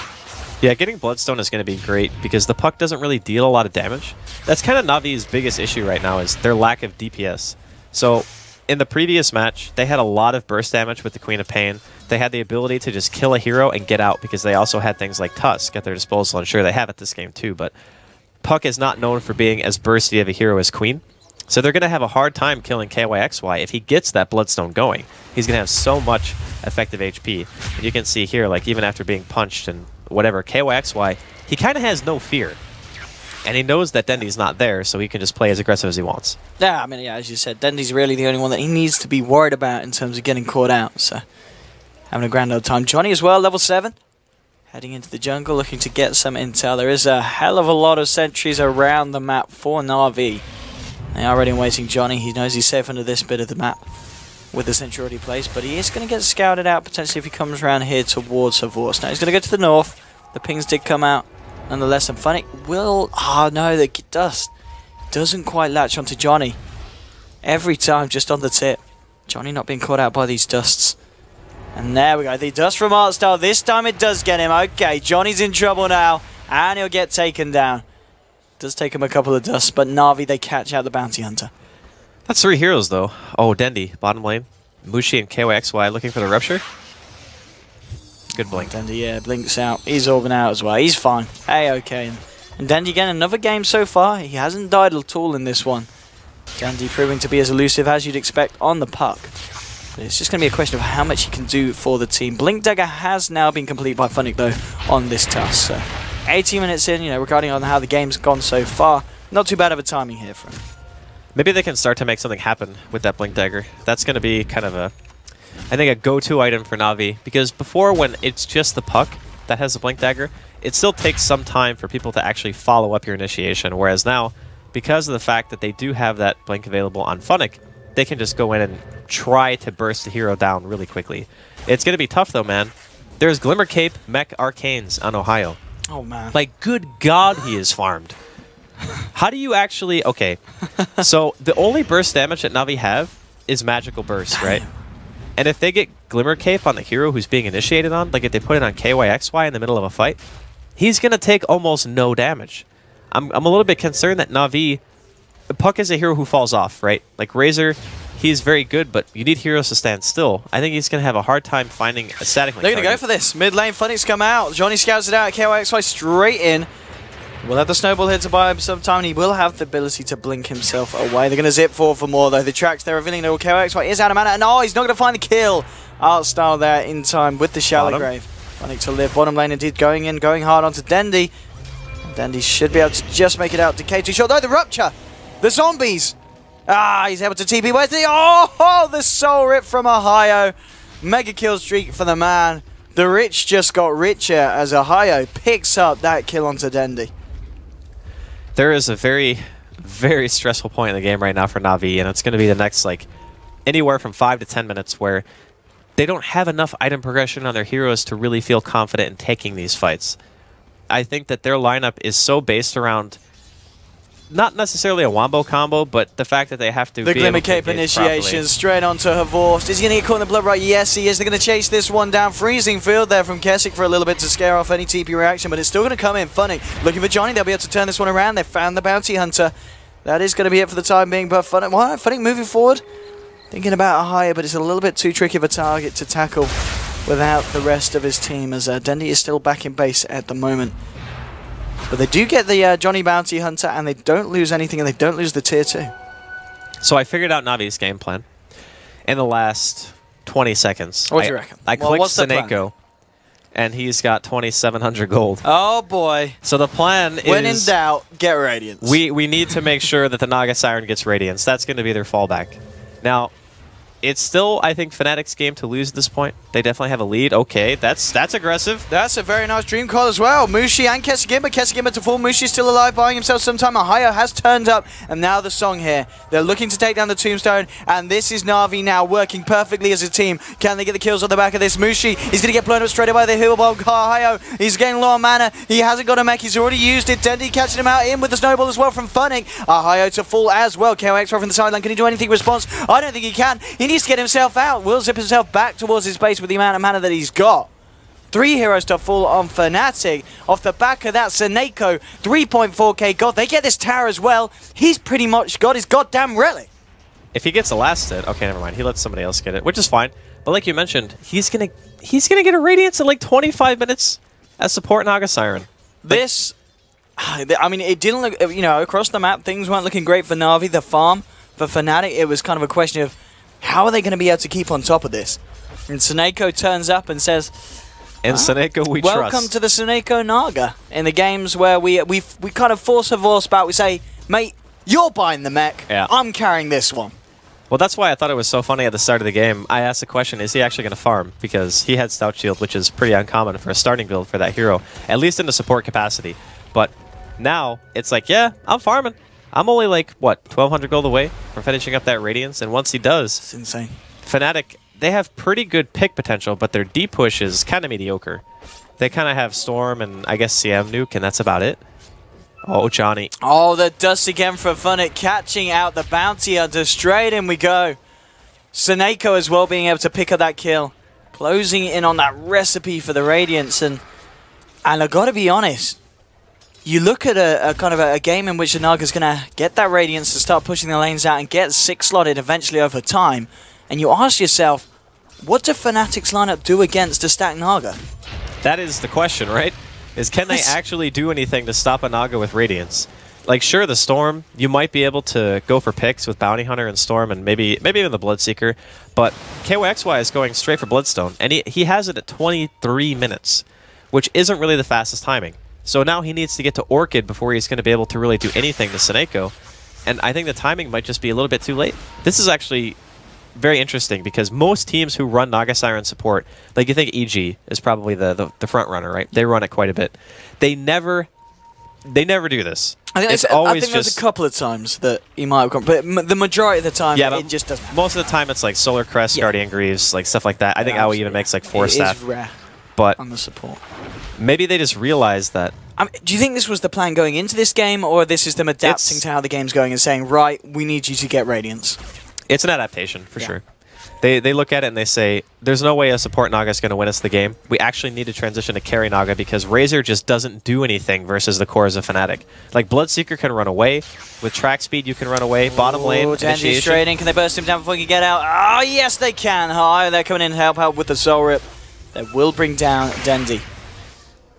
Yeah, getting Bloodstone is going to be great because the puck doesn't really deal a lot of damage. That's kind of Navi's biggest issue right now is their lack of DPS. So in the previous match, they had a lot of burst damage with the Queen of Pain. They had the ability to just kill a hero and get out because they also had things like Tusk at their disposal. I'm sure they have it this game too, but Puck is not known for being as bursty of a hero as Queen. So they're going to have a hard time killing KYXY. If he gets that Bloodstone going, he's going to have so much effective HP. And you can see here, like even after being punched and whatever, KYXY, he kind of has no fear. And he knows that Dendy's not there, so he can just play as aggressive as he wants. Yeah, I mean, yeah, as you said, Dendy's really the only one that he needs to be worried about in terms of getting caught out. So having a grand old time. Johnny as well, level 7. Heading into the jungle, looking to get some intel. There is a hell of a lot of sentries around the map for Navi. They are ready and waiting Johnny. He knows he's safe under this bit of the map with the sentry already placed, but he is going to get scouted out potentially if he comes around here towards Havorst. Now he's going to go to the north. The pings did come out nonetheless, and Fnatic will... Oh no, the dust doesn't quite latch onto Johnny. Every time, just on the tip. Johnny not being caught out by these dusts. And there we go, the dust from Artstar. This time it does get him. Okay, Johnny's in trouble now, and he'll get taken down. Does take him a couple of dusts, but Navi, they catch out the Bounty Hunter. That's 3 heroes, though. Oh, Dendy, bottom lane. Mushi and KYXY looking for the Rupture. Good blink. Dendy, yeah, blinks out. He's orbing out as well. He's fine. Hey, okay. And Dendy again, another game so far. He hasn't died at all in this one. Dendy proving to be as elusive as you'd expect on the puck. But it's just going to be a question of how much he can do for the team. Blink Dagger has now been completed by Fnatic, though, on this task. So 18 minutes in, you know, regarding on how the game's gone so far, not too bad of a timing here for him. Maybe they can start to make something happen with that Blink Dagger. That's going to be kind of a, I think, a go-to item for Navi. Because before, when it's just the puck that has the Blink Dagger, it still takes some time for people to actually follow up your initiation. Whereas now, because of the fact that they do have that Blink available on Fnatic, they can just go in and try to burst the hero down really quickly. It's going to be tough, though, man. There's Glimmer Cape, Mech Arcanes on Ohio. Oh, man. Like, good God, he is farmed. How do you actually... Okay, so the only burst damage that Navi have is Magical Burst, right? And if they get Glimmer Cape on the hero who's being initiated on, like if they put it on KYXY in the middle of a fight, he's going to take almost no damage. I'm a little bit concerned that Navi... Puck is a hero who falls off, right? Like Razor, he's very good, but you need heroes to stand still. I think he's going to have a hard time finding a static link. They're going to go for this. Mid lane, Fnatic's come out. Johnny scouts it out. KYXY straight in. We'll have the snowball here to buy him some time, and he will have the ability to blink himself away. They're going to zip forward for more, though. The tracks, they're revealing no KYXY is out of mana, and oh, he's not going to find the kill. Artstar there in time with the Shallow Grave. Fnatic to live. Bottom lane indeed going in, going hard onto Dendy. Dendy should be able to just make it out to K2 shot. No, the Rupture! The zombies! Ah, he's able to TP. Where's the... Oh, the soul rip from Ohio. Mega kill streak for the man. The rich just got richer as Ohio picks up that kill onto Dendy. There is a very, very stressful point in the game right now for Navi, and it's going to be the next, like, anywhere from 5 to 10 minutes where they don't have enough item progression on their heroes to really feel confident in taking these fights. I think that their lineup is so based around not necessarily a wombo combo, but the fact that they have to the be Glimmer able to Cape initiation straight onto Havorst. Is he going to get caught in the blood right? Yes, he is. They're going to chase this one down. Freezing field there from Keswick for a little bit to scare off any TP reaction, but it's still going to come in. Funny. Looking for Johnny. They'll be able to turn this one around. They found the Bounty Hunter. That is going to be it for the time being, but Funny moving forward. Thinking about a higher, but it's a little bit too tricky of a target to tackle without the rest of his team, as Dendy is still back in base at the moment. But they do get the Johnny Bounty Hunter, and they don't lose anything, and they don't lose the tier 2. So I figured out Navi's game plan in the last 20 seconds. What do you reckon? I clicked Seneko, and he's got 2,700 gold. Oh, boy. So the plan is... When in doubt, get Radiance. We need to make sure that the Naga Siren gets Radiance. That's going to be their fallback. Now, it's still, I think, Fnatic's game to lose at this point. They definitely have a lead. Okay, that's aggressive. That's a very nice dream call as well. Mushi and Kessigimba. Kessigimba to fall. Mushi's still alive, buying himself some time. Ohio has turned up, and now the song here. They're looking to take down the Tombstone, and this is Navi now working perfectly as a team. Can they get the kills on the back of this? Mushi, he's going to get blown up straight away by the heal bomb. Ohio, he's getting low on mana. He hasn't got a mech. He's already used it. Dendi catching him out in with the snowball as well from Funnick. Ohio to fall as well. KOX right from the sideline. Can he do anything in response? I don't think he can. He needs to get himself out. Will zip himself back towards his base with the amount of mana that he's got. 3 heroes to fall on Fnatic. Off the back of that, Seneko, 3.4k gold. They get this tower as well. He's pretty much got his goddamn relic. If he gets the last hit, okay, never mind. He lets somebody else get it, which is fine. But like you mentioned, he's gonna get a Radiance in like 25 minutes as support Naga Siren. This, I mean, it didn't look, you know, across the map, things weren't looking great for Navi. The farm for Fnatic, it was kind of a question of how are they going to be able to keep on top of this? And Seneko turns up and says, "In Seneko we trust." Welcome to the Seneko Naga. In the games where we kind of force a voice back, we say, mate, you're buying the mech, yeah. I'm carrying this one. Well, that's why I thought it was so funny at the start of the game. I asked the question, is he actually going to farm? Because he had Stout Shield, which is pretty uncommon for a starting build for that hero, at least in the support capacity. But now, it's like, yeah, I'm farming. I'm only like, what, 1,200 gold away from finishing up that Radiance, and once he does... It's insane. Fnatic, they have pretty good pick potential, but their D push is kind of mediocre. They kind of have Storm and, I guess, CM Nuke, and that's about it. Oh, Johnny. Oh, the dust again for Funnick, catching out the bounty hunter. Straight in we go. Seneko as well being able to pick up that kill. Closing in on that recipe for the Radiance. And I got to be honest, you look at a kind of a game in which the Naga's going to get that Radiance to start pushing the lanes out and get 6 slotted eventually over time. And you ask yourself, what do Fnatic's lineup do against a stacked Naga? That is the question, right? Can they actually do anything to stop a Naga with Radiance? Like, sure, the Storm, you might be able to go for picks with Bounty Hunter and Storm and maybe even the Bloodseeker, but KOXY is going straight for Bloodstone, and he has it at 23 minutes, which isn't really the fastest timing. So now he needs to get to Orchid before he's going to be able to really do anything to Seneko, and I think the timing might just be a little bit too late. This is actually very interesting because most teams who run Naga Siren support, like you think EG is probably the front runner, right? They run it quite a bit. They never do this. I think there's a couple of times that he might have gone, but the majority of the time, yeah, it just doesn't happen. Most of the time, it's like Solar Crest, Guardian Greaves, like stuff like that. I think Aoi even makes like 4 staff. It is rare, but on the support. Maybe they just realized that. I mean, do you think this was the plan going into this game, or this is them adapting to how the game's going and saying, right, we need you to get Radiance? It's an adaptation, for sure. They look at it and they say, there's no way a support Naga is going to win us the game. We actually need to transition to carry Naga because Razor just doesn't do anything versus the cores of Fnatic. Like, Bloodseeker can run away. With track speed, you can run away. Bottom lane, initiation. Straight in. Can they burst him down before he can get out? Oh, yes, they can. Hi, they're coming in to help with the Soul Rip. They will bring down Dendi.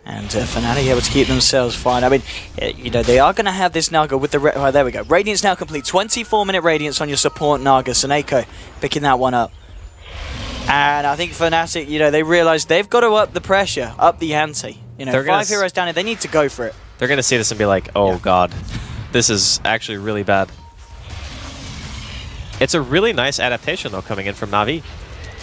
And Fnatic able to keep themselves fine. I mean, you know, they are going to have this Naga with the... Oh, there we go. Radiance now complete. 24-minute Radiance on your support Naga. Seneko picking that one up. And I think Fnatic, you know, they realize they've got to up the pressure, up the ante. You know, 5 heroes down here, they need to go for it. They're going to see this and be like, oh, God, this is actually really bad. It's a really nice adaptation, though, coming in from Navi.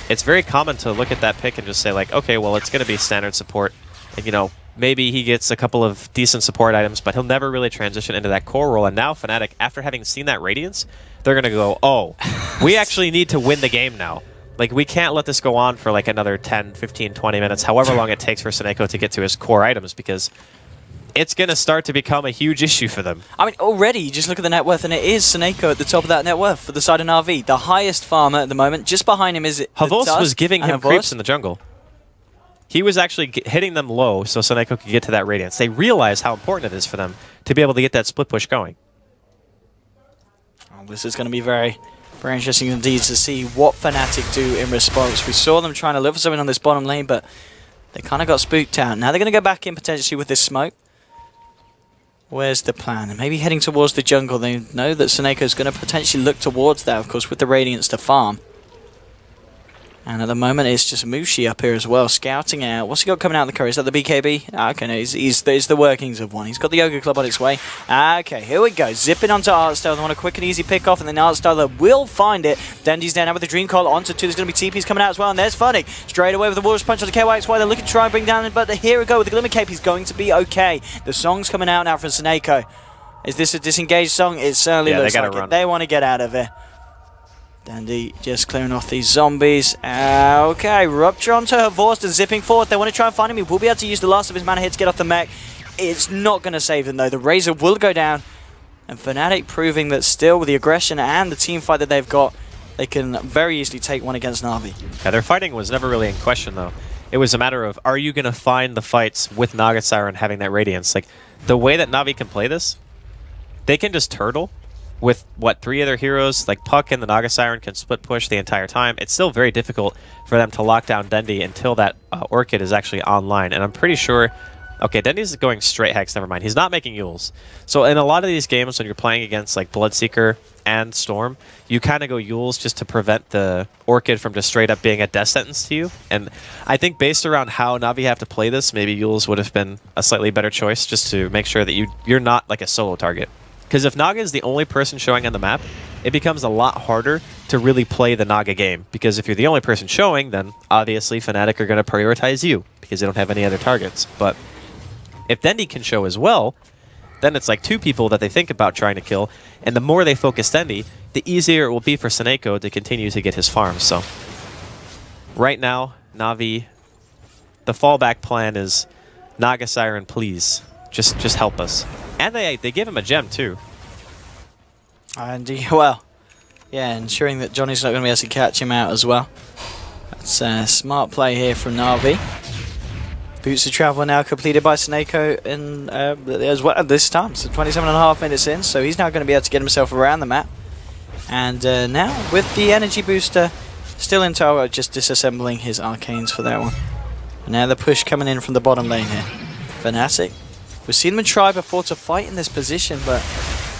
It's very common to look at that pick and just say, like, okay, well, it's going to be standard support. And, you know, maybe he gets a couple of decent support items, but he'll never really transition into that core role. And now Fnatic, after having seen that Radiance, they're going to go, oh, we actually need to win the game now. Like, we can't let this go on for, like, another 10, 15, 20 minutes, however long it takes for Seneko to get to his core items, because it's going to start to become a huge issue for them. I mean, already, you just look at the net worth, and it is Seneko at the top of that net worth for the side of Navi. The highest farmer at the moment. Just behind him is... Havos was giving him creeps in the jungle. He was actually hitting them low so Seneko could get to that Radiance. They realized how important it is for them to be able to get that split push going. Oh, this is going to be very interesting indeed to see what Fnatic do in response. We saw them trying to look for something on this bottom lane, but they kind of got spooked out. Now they're going to go back in potentially with this smoke. Where's the plan? Maybe heading towards the jungle. They know that Seneco's going to potentially look towards that, of course, with the Radiance to farm. And at the moment, it's just Mushi up here as well, scouting out. What's he got coming out of the curry? Is that the BKB? Okay, no, he's the workings of one. He's got the Yoga Club on its way. Okay, here we go. Zipping onto Artstar. They want a quick and easy pick off, and then Artstar will find it. Dendy's down now with the Dream Coil onto 2. There's going to be TPs coming out as well, and there's Funny. Straight away with the Warriors Punch on the KYXY. They're looking to try and bring down, but here we go with the Glimmer Cape. He's going to be okay. The song's coming out now from Seneko. Is this a disengaged song? It certainly looks like it. They want to get out of it. Dandy just clearing off these zombies. Okay, Rupture onto her Vorst and zipping forward. They want to try and find him. He will be able to use the last of his mana here to get off the mech. It's not going to save them though. The Razor will go down. And Fnatic proving that still with the aggression and the team fight that they've got, they can very easily take one against Navi. Yeah, their fighting was never really in question though. It was a matter of, are you going to find the fights with Naga Siren having that Radiance? Like, the way that Navi can play this, they can just turtle. With, what, 3 other heroes, like Puck and the Naga Siren can split push the entire time. It's still very difficult for them to lock down Dendy until that Orchid is actually online. And I'm pretty sure... Okay, Dendy's going straight Hex, never mind. He's not making Yules. So in a lot of these games, when you're playing against like Bloodseeker and Storm, you kind of go Yules just to prevent the Orchid from just straight up being a death sentence to you. And I think based around how Navi have to play this, maybe Yules would have been a slightly better choice just to make sure that you're not like a solo target. Because if Naga is the only person showing on the map, it becomes a lot harder to really play the Naga game. Because if you're the only person showing, then obviously Fnatic are going to prioritize you because they don't have any other targets. But if Dendy can show as well, then it's like 2 people that they think about trying to kill. And the more they focus Dendy, the easier it will be for Seneko to continue to get his farms. So right now, Navi, the fallback plan is Naga Siren, please, just help us. And they give him a gem too. And well, yeah, ensuring that Johnny's not going to be able to catch him out as well. That's a smart play here from Navi. Boots of Travel now completed by Seneko in, as well this time. So 27.5 minutes in, so he's now going to be able to get himself around the map. And now with the energy booster still in tow, just disassembling his arcanes for that one. And now the push coming in from the bottom lane here. Fnatic. We've seen them try before to fight in this position, but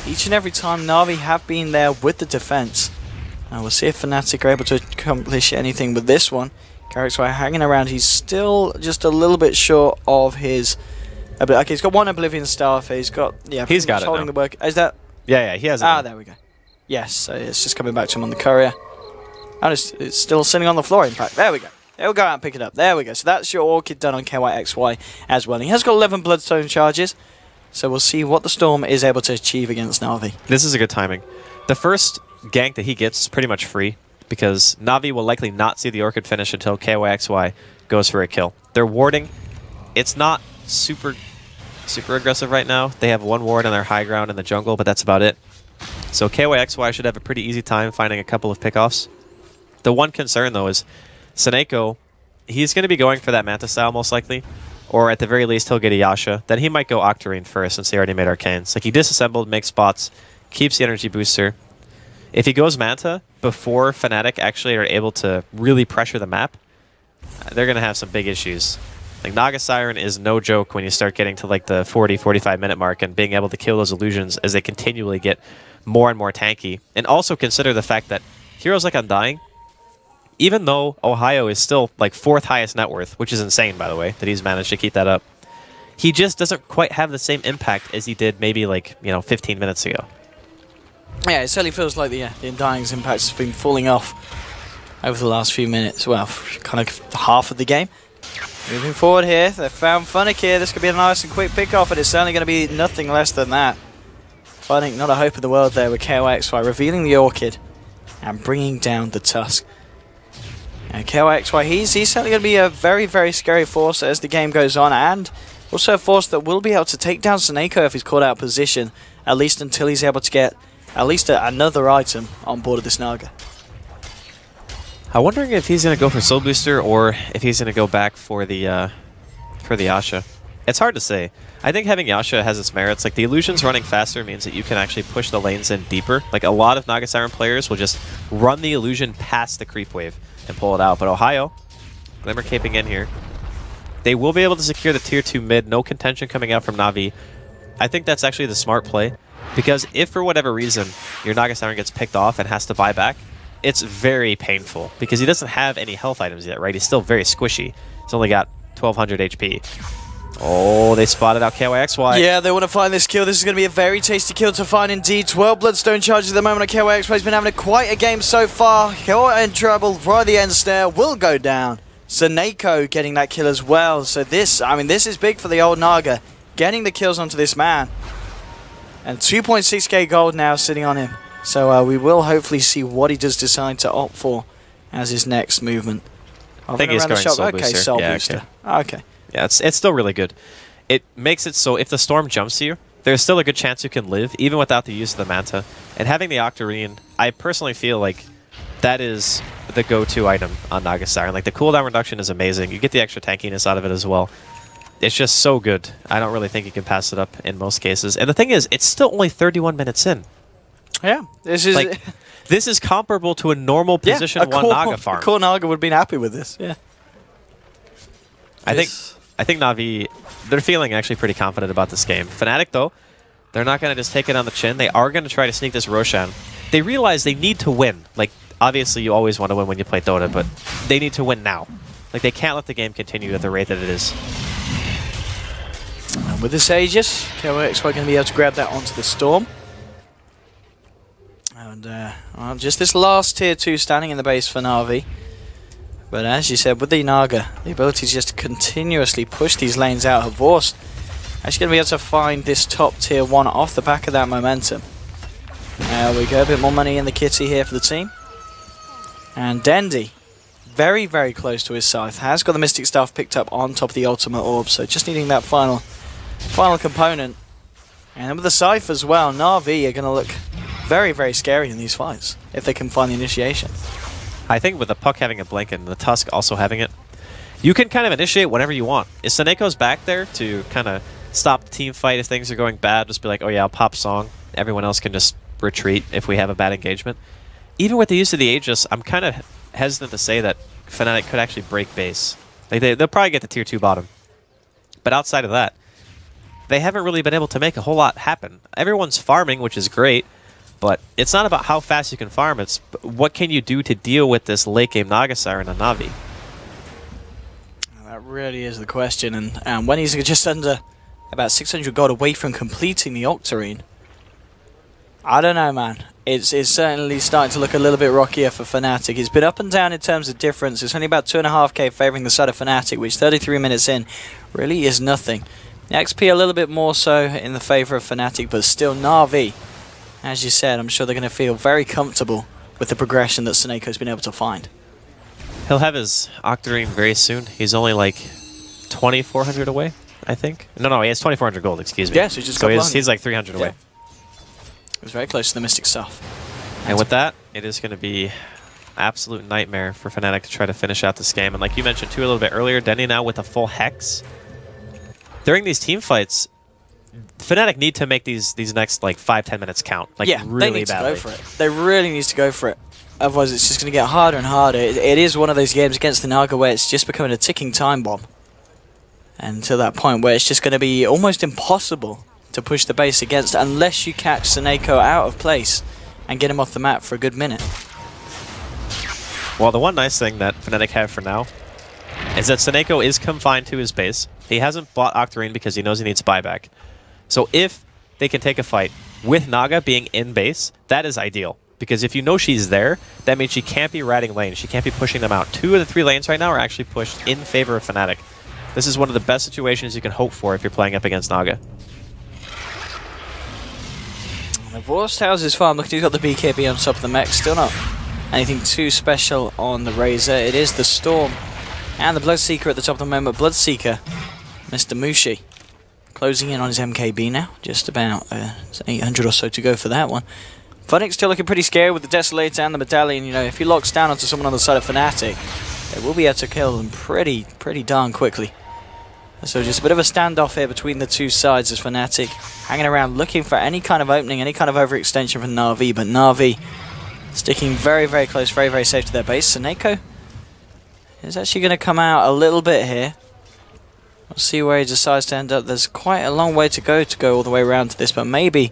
each and every time Navi have been there with the defense. We'll see if Fnatic are able to accomplish anything with this one. KYXY hanging around. He's still just a little bit short of his... Okay, he's got 1 Oblivion Staff. He's got... Yeah, he's got it holding now. the work. Is that... Yeah, he has it. There we go. Yes, so it's just coming back to him on the courier. And it's still sitting on the floor, in fact. There we go. He'll go out and pick it up. There we go. So that's your Orchid done on KYXY as well. And he has got 11 Bloodstone charges. So we'll see what the Storm is able to achieve against Navi. This is a good timing. The first gank that he gets is pretty much free, because Navi will likely not see the Orchid finish until KYXY goes for a kill. They're warding. It's not super aggressive right now. They have 1 ward on their high ground in the jungle, but that's about it. So KYXY should have a pretty easy time finding a couple of pickoffs. The one concern, though, is Seneko, he's going to be going for that Manta style most likely, or at the very least he'll get a Yasha. Then he might go Octarine first since he already made Arcanes. Like, he disassembled, makes spots, keeps the energy booster. If he goes Manta before Fnatic actually are able to really pressure the map, they're going to have some big issues. Like, Naga Siren is no joke when you start getting to like the 40-45 minute mark and being able to kill those illusions as they continually get more and more tanky. And also consider the fact that heroes like Undying, even though Ohio is still like 4th highest net worth, which is insane, by the way, that he's managed to keep that up, he just doesn't quite have the same impact as he did maybe like, 15 minutes ago. Yeah, it certainly feels like the Undying's impact has been falling off over the last few minutes. Well, kind of half of the game. Moving forward here, they've found Fnatic here. This could be a nice and quick pick-off, and it's certainly going to be nothing less than that. Fnatic, not a hope in the world there with KYXY, revealing the Orchid and bringing down the Tusk. And KYXY, he's certainly going to be a very, very scary force as the game goes on, and also a force that will be able to take down Seneko if he's caught out of position, at least until he's able to get at least another item on board of this Naga. I'm wondering if he's going to go for Soul Booster or if he's going to go back for the Yasha. It's hard to say. I think having Yasha has its merits. Like, the illusions running faster means that you can actually push the lanes in deeper. Like, a lot of Naga Siren players will just run the illusion past the creep wave and pull it out. But Ohio, Glimmer caping in here. They will be able to secure the tier 2 mid. No contention coming out from Navi. I think that's actually the smart play. Because if for whatever reason your Naga Siren gets picked off and has to buy back, it's very painful because he doesn't have any health items yet, right? He's still very squishy. He's only got 1200 HP. Oh, they spotted out KYXY. Yeah, they want to find this kill. This is going to be a very tasty kill to find indeed. 12 Bloodstone charges at the moment. KYXY's been having quite a game so far. Caught in trouble right at the end snare. Will go down. Seneko getting that kill as well. So this, I mean, this is big for the old Naga. Getting the kills onto this man. And 2.6k gold now sitting on him. So we will hopefully see what he does decide to opt for as his next movement. I think he's going Soul Booster. Okay, Soul Booster. Okay. Yeah, it's still really good. It makes it so if the Storm jumps you, there's still a good chance you can live, even without the use of the Manta. And having the Octarine, I personally feel like that is the go-to item on Naga Siren. Like, the cooldown reduction is amazing. You get the extra tankiness out of it as well. It's just so good. I don't really think you can pass it up in most cases. And the thing is, it's still only 31 minutes in. Yeah. This is like, this is comparable to a normal position 1 Naga farm. A core Naga would have been happy with this. Yeah. I think Navi, they're feeling actually pretty confident about this game. Fnatic, though, they're not going to just take it on the chin. They are going to try to sneak this Roshan. They realize they need to win. Like, obviously, you always want to win when you play Dota, but they need to win now. Like, they can't let the game continue at the rate that it is. And with this Aegis, KYXY going to be able to grab that onto the Storm. And well, just this last tier 2 standing in the base for Navi. But as you said, with the Naga, the ability to just continuously push these lanes out of Vorst, actually going to be able to find this top tier 1 off the back of that momentum. There we go, a bit more money in the kitty here for the team. And Dendi, very, very close to his scythe, has got the Mystic Staff picked up on top of the Ultimate Orb, so just needing that final component. And then with the scythe as well, Navi are going to look very, very scary in these fights, if they can find the initiation. I think with the Puck having a blink and the Tusk also having it, you can kind of initiate whenever you want. If Seneco's back there to kind of stop the team fight if things are going bad, just be like, oh yeah, I'll pop Song. Everyone else can just retreat if we have a bad engagement. Even with the use of the Aegis, I'm kind of hesitant to say that Fnatic could actually break base. Like they'll probably get the tier 2 bottom. But outside of that, they haven't really been able to make a whole lot happen. Everyone's farming, which is great, but it's not about how fast you can farm, it's what can you do to deal with this late game Naga Siren on Navi. That really is the question, and when he's just under about 600 gold away from completing the Octarine, I don't know, man. It's certainly starting to look a little bit rockier for Fnatic. It's been up and down in terms of difference. It's only about 2.5k favouring the side of Fnatic, which 33 minutes in really is nothing. The XP a little bit more so in the favour of Fnatic, but still Navi, as you said, I'm sure they're going to feel very comfortable with the progression that Seneco's been able to find. He'll have his Octarine very soon. He's only like 2,400 away, I think. No, he has 2,400 gold, excuse me. Yeah, so he's like 300 away. It was very close to the Mystic Stuff. And with that, it is going to be absolute nightmare for Fnatic to try to finish out this game. And like you mentioned too a little bit earlier, Denny now with a full Hex. During these team fights, Fnatic need to make these next like 5-10 minutes count. Like, yeah, really they need badly. to go for it. They really need to go for it. Otherwise, it's just going to get harder and harder. It is one of those games against the Naga where it's just becoming a ticking time bomb. And to that point where it's just going to be almost impossible to push the base against unless you catch Seneko out of place and get him off the map for a good minute. Well, the one nice thing that Fnatic have for now is that Seneko is confined to his base. He hasn't bought Octarine because he knows he needs buyback. So if they can take a fight with Naga being in base, that is ideal. Because if you know she's there, that means she can't be ratting lanes. She can't be pushing them out. 2 of the 3 lanes right now are actually pushed in favor of Fnatic. This is one of the best situations you can hope for if you're playing up against Naga. The Vorst houses farm. Look, he's got the BKB on top of the mech. Still not anything too special on the Razor. It is the Storm and the Bloodseeker at the top of the moment. Bloodseeker, Mr. Mushi, closing in on his MKB now. Just about 800 or so to go for that one. Fnatic still looking pretty scary with the Desolator and the Medallion. You know, if he locks down onto someone on the side of Fnatic, they will be able to kill them pretty darn quickly. So just a bit of a standoff here between the two sides as Fnatic hanging around looking for any kind of opening, any kind of overextension from Navi, but Navi sticking very close, very safe to their base. Seneko is actually going to come out a little bit here. We'll see where he decides to end up. There's quite a long way to go all the way around to this, but maybe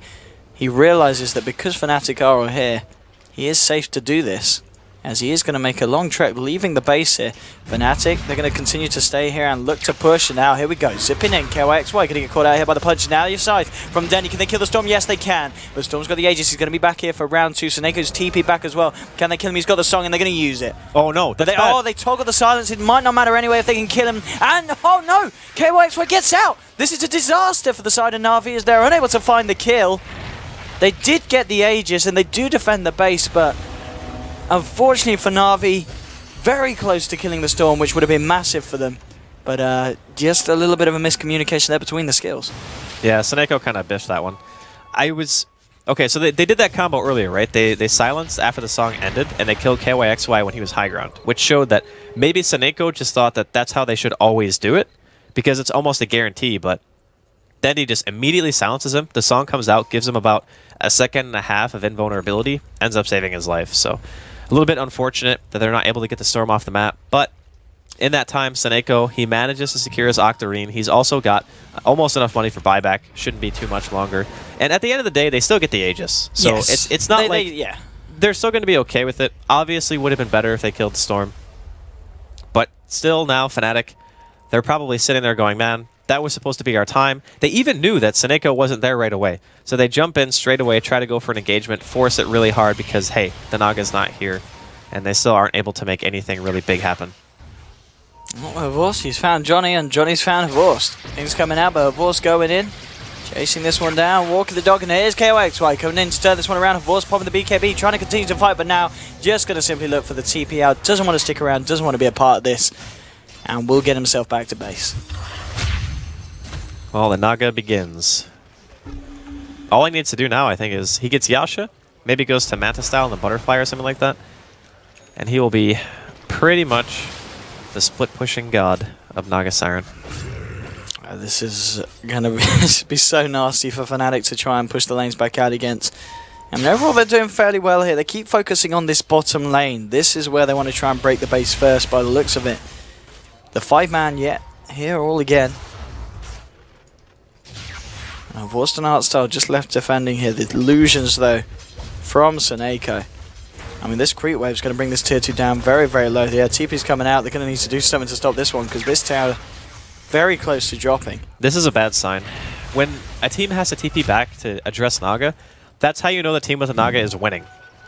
he realizes that because Fnatic are here, he is safe to do this. as he is going to make a long trek, leaving the base here. Fnatic, they're going to continue to stay here and look to push, and now here we go. Zipping in, KYXY going to get caught out here by the punch. Now your side from Denny. Can they kill the Storm? Yes, they can. But Storm's got the Aegis. He's going to be back here for round 2. Seneco's TP back as well. Can they kill him? He's got the Song, and they're going to use it. Oh, no. But they toggle the silence. It might not matter anyway if they can kill him. And, oh, no! KYXY gets out! This is a disaster for the side of Navi as they're unable to find the kill. They did get the Aegis, and they do defend the base, but unfortunately for Navi, very close to killing the Storm, which would have been massive for them. But just a little bit of a miscommunication there between the skills. Yeah, Seneco kind of biffed that one. Okay, so they did that combo earlier, right? They silenced after the song ended, and they killed KYXY when he was high ground, which showed that maybe Seneco just thought that that's how they should always do it, because it's almost a guarantee, but then he just immediately silences him. The song comes out, gives him about a second and a half of invulnerability, ends up saving his life. So a little bit unfortunate that they're not able to get the Storm off the map, but in that time, Seneco, he manages to secure his Octarine. He's also got almost enough money for buyback. Shouldn't be too much longer. And at the end of the day, they still get the Aegis. So yes. It's not they're still going to be okay with it. Obviously, would have been better if they killed the Storm. But still now, Fnatic, they're probably sitting there going, man, that was supposed to be our time. They even knew that Seneco wasn't there right away. So they jump in straight away, try to go for an engagement, force it really hard because, hey, the Naga's not here. And they still aren't able to make anything really big happen. Well, Horst, he's found Johnny, and Johnny's found Horst. Things coming out, but Horst going in. Chasing this one down, walking the dog, and here's KYXY coming in to turn this one around. Horst popping the BKB, trying to continue to fight, but now just going to simply look for the TP out. Doesn't want to stick around, doesn't want to be a part of this. And will get himself back to base. Well, the Naga begins. All he needs to do now, I think, is he gets Yasha, maybe goes to Manta style and the Butterfly or something like that, and he will be pretty much the split-pushing god of Naga Siren. This is going to be so nasty for Fnatic to try and push the lanes back out against. I mean, overall, they're doing fairly well here. They keep focusing on this bottom lane. This is where they want to try and break the base first by the looks of it. The 5-man yet here all again. Horst and Artstyle just left defending here. The illusions, though, from Seneco. I mean, this creep wave is going to bring this tier 2 down very, very low. Yeah, TP's coming out. They're going to need to do something to stop this one because this tower very close to dropping. This is a bad sign. When a team has to TP back to address Naga, that's how you know the team with a Naga is winning,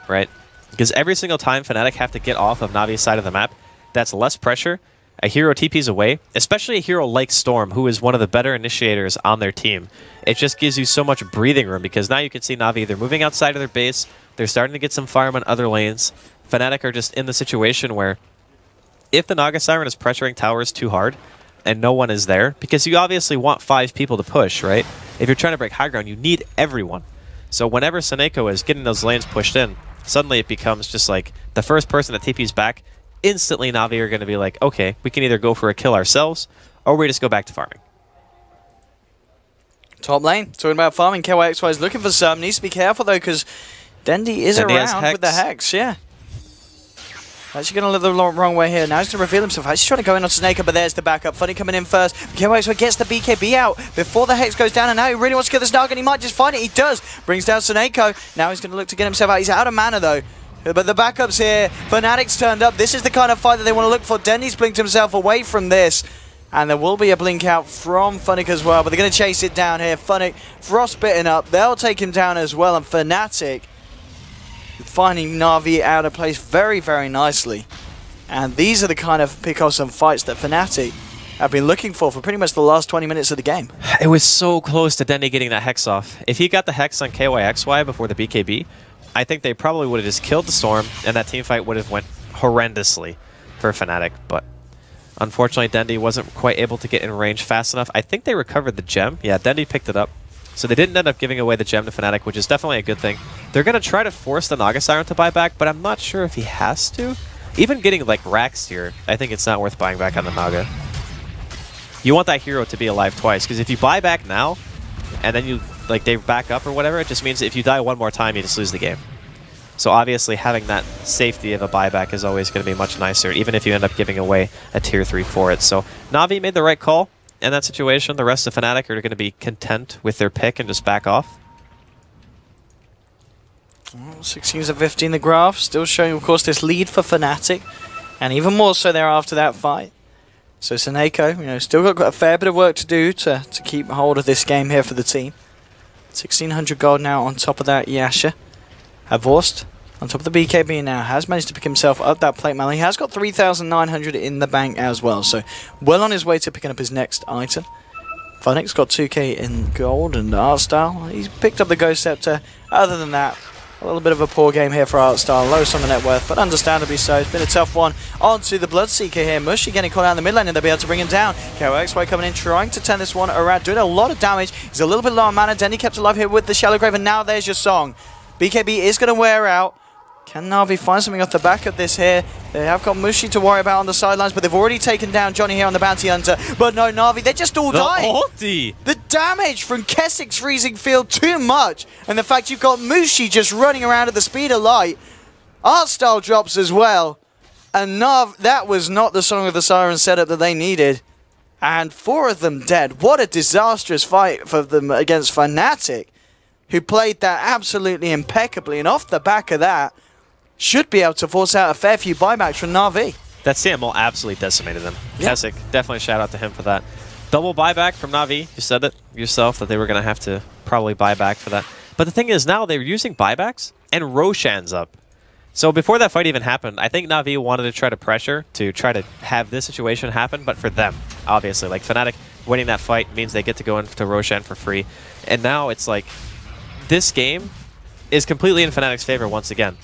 right? Because every single time Fnatic have to get off of Navi's side of the map, that's less pressure. A hero TP's away, especially a hero like Storm, who is one of the better initiators on their team. It just gives you so much breathing room because now you can see Navi either moving outside of their base, they're starting to get some farm on other lanes. Fnatic are just in the situation where if the Naga Siren is pressuring towers too hard and no one is there, because you obviously want 5 people to push, right? If you're trying to break high ground, you need everyone. So whenever Seneco is getting those lanes pushed in, suddenly it becomes just like the first person that TP's back, instantly Navi are going to be like, okay, we can either go for a kill ourselves or we just go back to farming. Top lane, talking about farming, KYXY is looking for some. Needs to be careful though because Dendi is around with the Hex, yeah. Actually going to live the wrong way here. Now he's going to reveal himself. Actually trying to go in on Seneca, but there's the backup. Funny coming in first. KYXY gets the BKB out before the Hex goes down, and now he really wants to kill this Naga, and he might just find it. He does. Brings down Seneco. Now he's going to look to get himself out. He's out of mana though. But the backups here. Fnatic's turned up. This is the kind of fight that they want to look for. Dendi's blinked himself away from this. And there will be a blink out from Funnick as well, but they're going to chase it down here. Funnick, frostbitten up. They'll take him down as well, and Fnatic finding Navi out of place very, very nicely. And these are the kind of pickoffs and fights that Fnatic have been looking for pretty much the last 20 minutes of the game. It was so close to Dendi getting that Hex off. If he got the Hex on KYXY before the BKB, I think they probably would have just killed the Storm, and that team fight would have went horrendously for Fnatic, but unfortunately, Dendi wasn't quite able to get in range fast enough. I think they recovered the gem. Yeah, Dendi picked it up. So they didn't end up giving away the gem to Fnatic, which is definitely a good thing. They're going to try to force the Naga Siren to buy back, but I'm not sure if he has to. Even getting like racks here, I think it's not worth buying back on the Naga. You want that hero to be alive twice, because if you buy back now, and then you they back up or whatever, it just means that if you die one more time, you just lose the game. So obviously having that safety of a buyback is always going to be much nicer, even if you end up giving away a tier 3 for it. So Navi made the right call in that situation. The rest of Fnatic are going to be content with their pick and just back off. 16-15 the graph, still showing, of course, this lead for Fnatic, and even more so there after that fight. So Seneko, still got a fair bit of work to do to keep hold of this game here for the team. 1,600 gold now on top of that. Yasha. Havorst on top of the BKB now has managed to pick himself up that plate mail. He has got 3,900 in the bank as well, so well on his way to picking up his next item. Funnick's got 2k in gold and Artstyle. He's picked up the Ghost Scepter. Other than that, a little bit of a poor game here for Artstyle. Lowest on the net worth, but understandably so. It's been a tough one. On to the Bloodseeker here. Mushy getting caught out in the mid lane and they'll be able to bring him down. KOXY coming in, trying to turn this one around. Doing a lot of damage. He's a little bit low on mana. Dendy kept alive here with the Shallow Grave, and now there's your song. BKB is going to wear out. Can Navi find something off the back of this here? They have got Mushy to worry about on the sidelines, but they've already taken down Johnny here on the Bounty Hunter. But no, Navi, they're just all dying. Ulti. The damage from Keswick's freezing field too much. And the fact you've got Mushy just running around at the speed of light. Artstyle drops as well. And Nav, that was not the Song of the Siren setup that they needed. And 4 of them dead. What a disastrous fight for them against Fnatic, who played that absolutely impeccably. And off the back of that, should be able to force out a fair few buybacks from Navi. That CMO absolutely decimated them. Yep. Keswick, definitely shout out to him for that. Double buyback from Navi. You said it yourself that they were going to have to probably buy back for that. But the thing is, now they're using buybacks and Roshan's up. So before that fight even happened, I think Navi wanted to try to pressure to try to have this situation happen, but for them, obviously. Like Fnatic winning that fight means they get to go into Roshan for free. And now it's like, this game is completely in Fnatic's favor once again.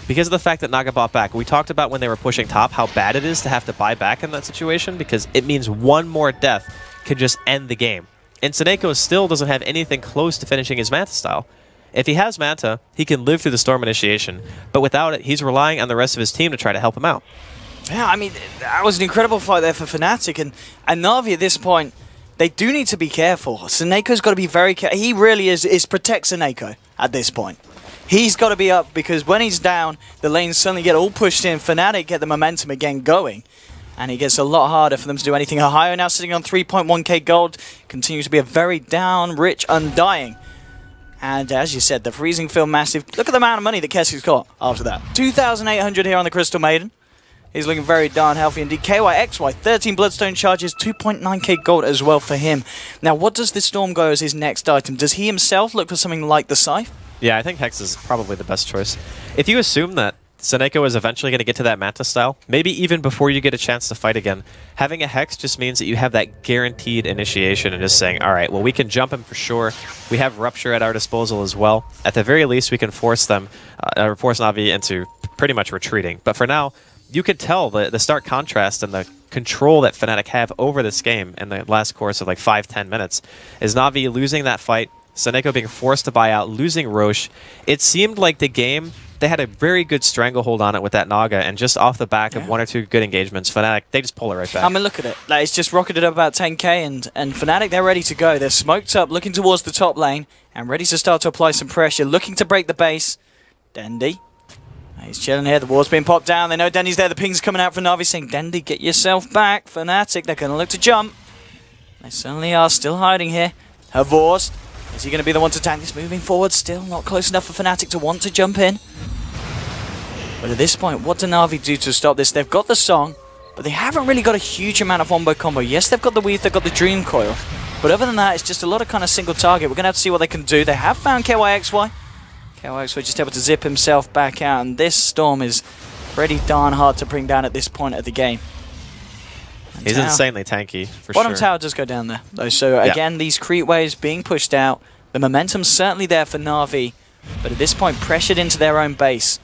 Because of the fact that Naga bought back. We talked about when they were pushing top how bad it is to have to buy back in that situation, because it means one more death could just end the game. And Seneko still doesn't have anything close to finishing his Manta style. If he has Manta, he can live through the Storm initiation, but without it, he's relying on the rest of his team to try to help him out. Yeah, I mean, that was an incredible fight there for Fnatic, and Navi at this point, they do need to be careful. Seneko's got to be very careful. He really is protect Seneko at this point. He's got to be up, because when he's down, the lanes suddenly get all pushed in. Fnatic get the momentum again going, and it gets a lot harder for them to do anything. Ohio now sitting on 3.1k gold, continues to be a very down, rich, undying. And as you said, the freezing field massive. Look at the amount of money that Kessy's got after that. 2,800 here on the Crystal Maiden. He's looking very darn healthy indeed. KYXY, 13 Bloodstone charges, 2.9k gold as well for him. Now, what does the Storm go as his next item? Does he himself look for something like the Scythe? Yeah, I think Hex is probably the best choice. If you assume that Seneko is eventually going to get to that Manta style, maybe even before you get a chance to fight again, having a Hex just means that you have that guaranteed initiation and just saying, all right, well, we can jump him for sure. We have Rupture at our disposal as well. At the very least, we can force them, force Navi into pretty much retreating. But for now, you could tell the stark contrast and the control that Fnatic have over this game in the last course of like 5-10 minutes is Navi losing that fight, Seneko being forced to buy out, losing Roche. It seemed like the game, they had a very good stranglehold on it with that Naga, and just off the back of 1 or 2 good engagements, Fnatic, they just pull it right back. I mean, look at it. Like, it's just rocketed up about 10k, and Fnatic, they're ready to go. They're smoked up, looking towards the top lane, and ready to start to apply some pressure, looking to break the base. Dendy. He's chilling here. The wall's being popped down. They know Dendy's there. The ping's coming out from Navi saying, Dendy, get yourself back. Fnatic, they're going to look to jump. They certainly are still hiding here. Havorst. Is he going to be the one to tank this? Moving forward, still not close enough for Fnatic to want to jump in. But at this point, what do Navi do to stop this? They've got the Song, but they haven't really got a huge amount of wombo combo. Yes, they've got the Weave, they've got the Dream Coil. But other than that, it's just a lot of kind of single target. We're going to have to see what they can do. They have found KYXY. KYXY just able to zip himself back out, and this Storm is pretty darn hard to bring down at this point of the game. He's insanely tanky, for Bottom sure. tower does go down there, though. So again, these creep waves being pushed out. The momentum's certainly there for Navi, but at this point, pressured into their own base.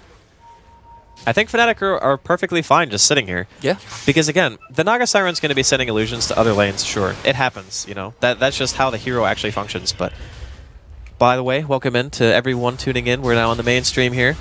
I think Fnatic are perfectly fine just sitting here. Yeah. Because again, the Naga Siren's going to be sending illusions to other lanes, sure. It happens, you know. That's just how the hero actually functions. But by the way, welcome in to everyone tuning in. We're now on the main stream here.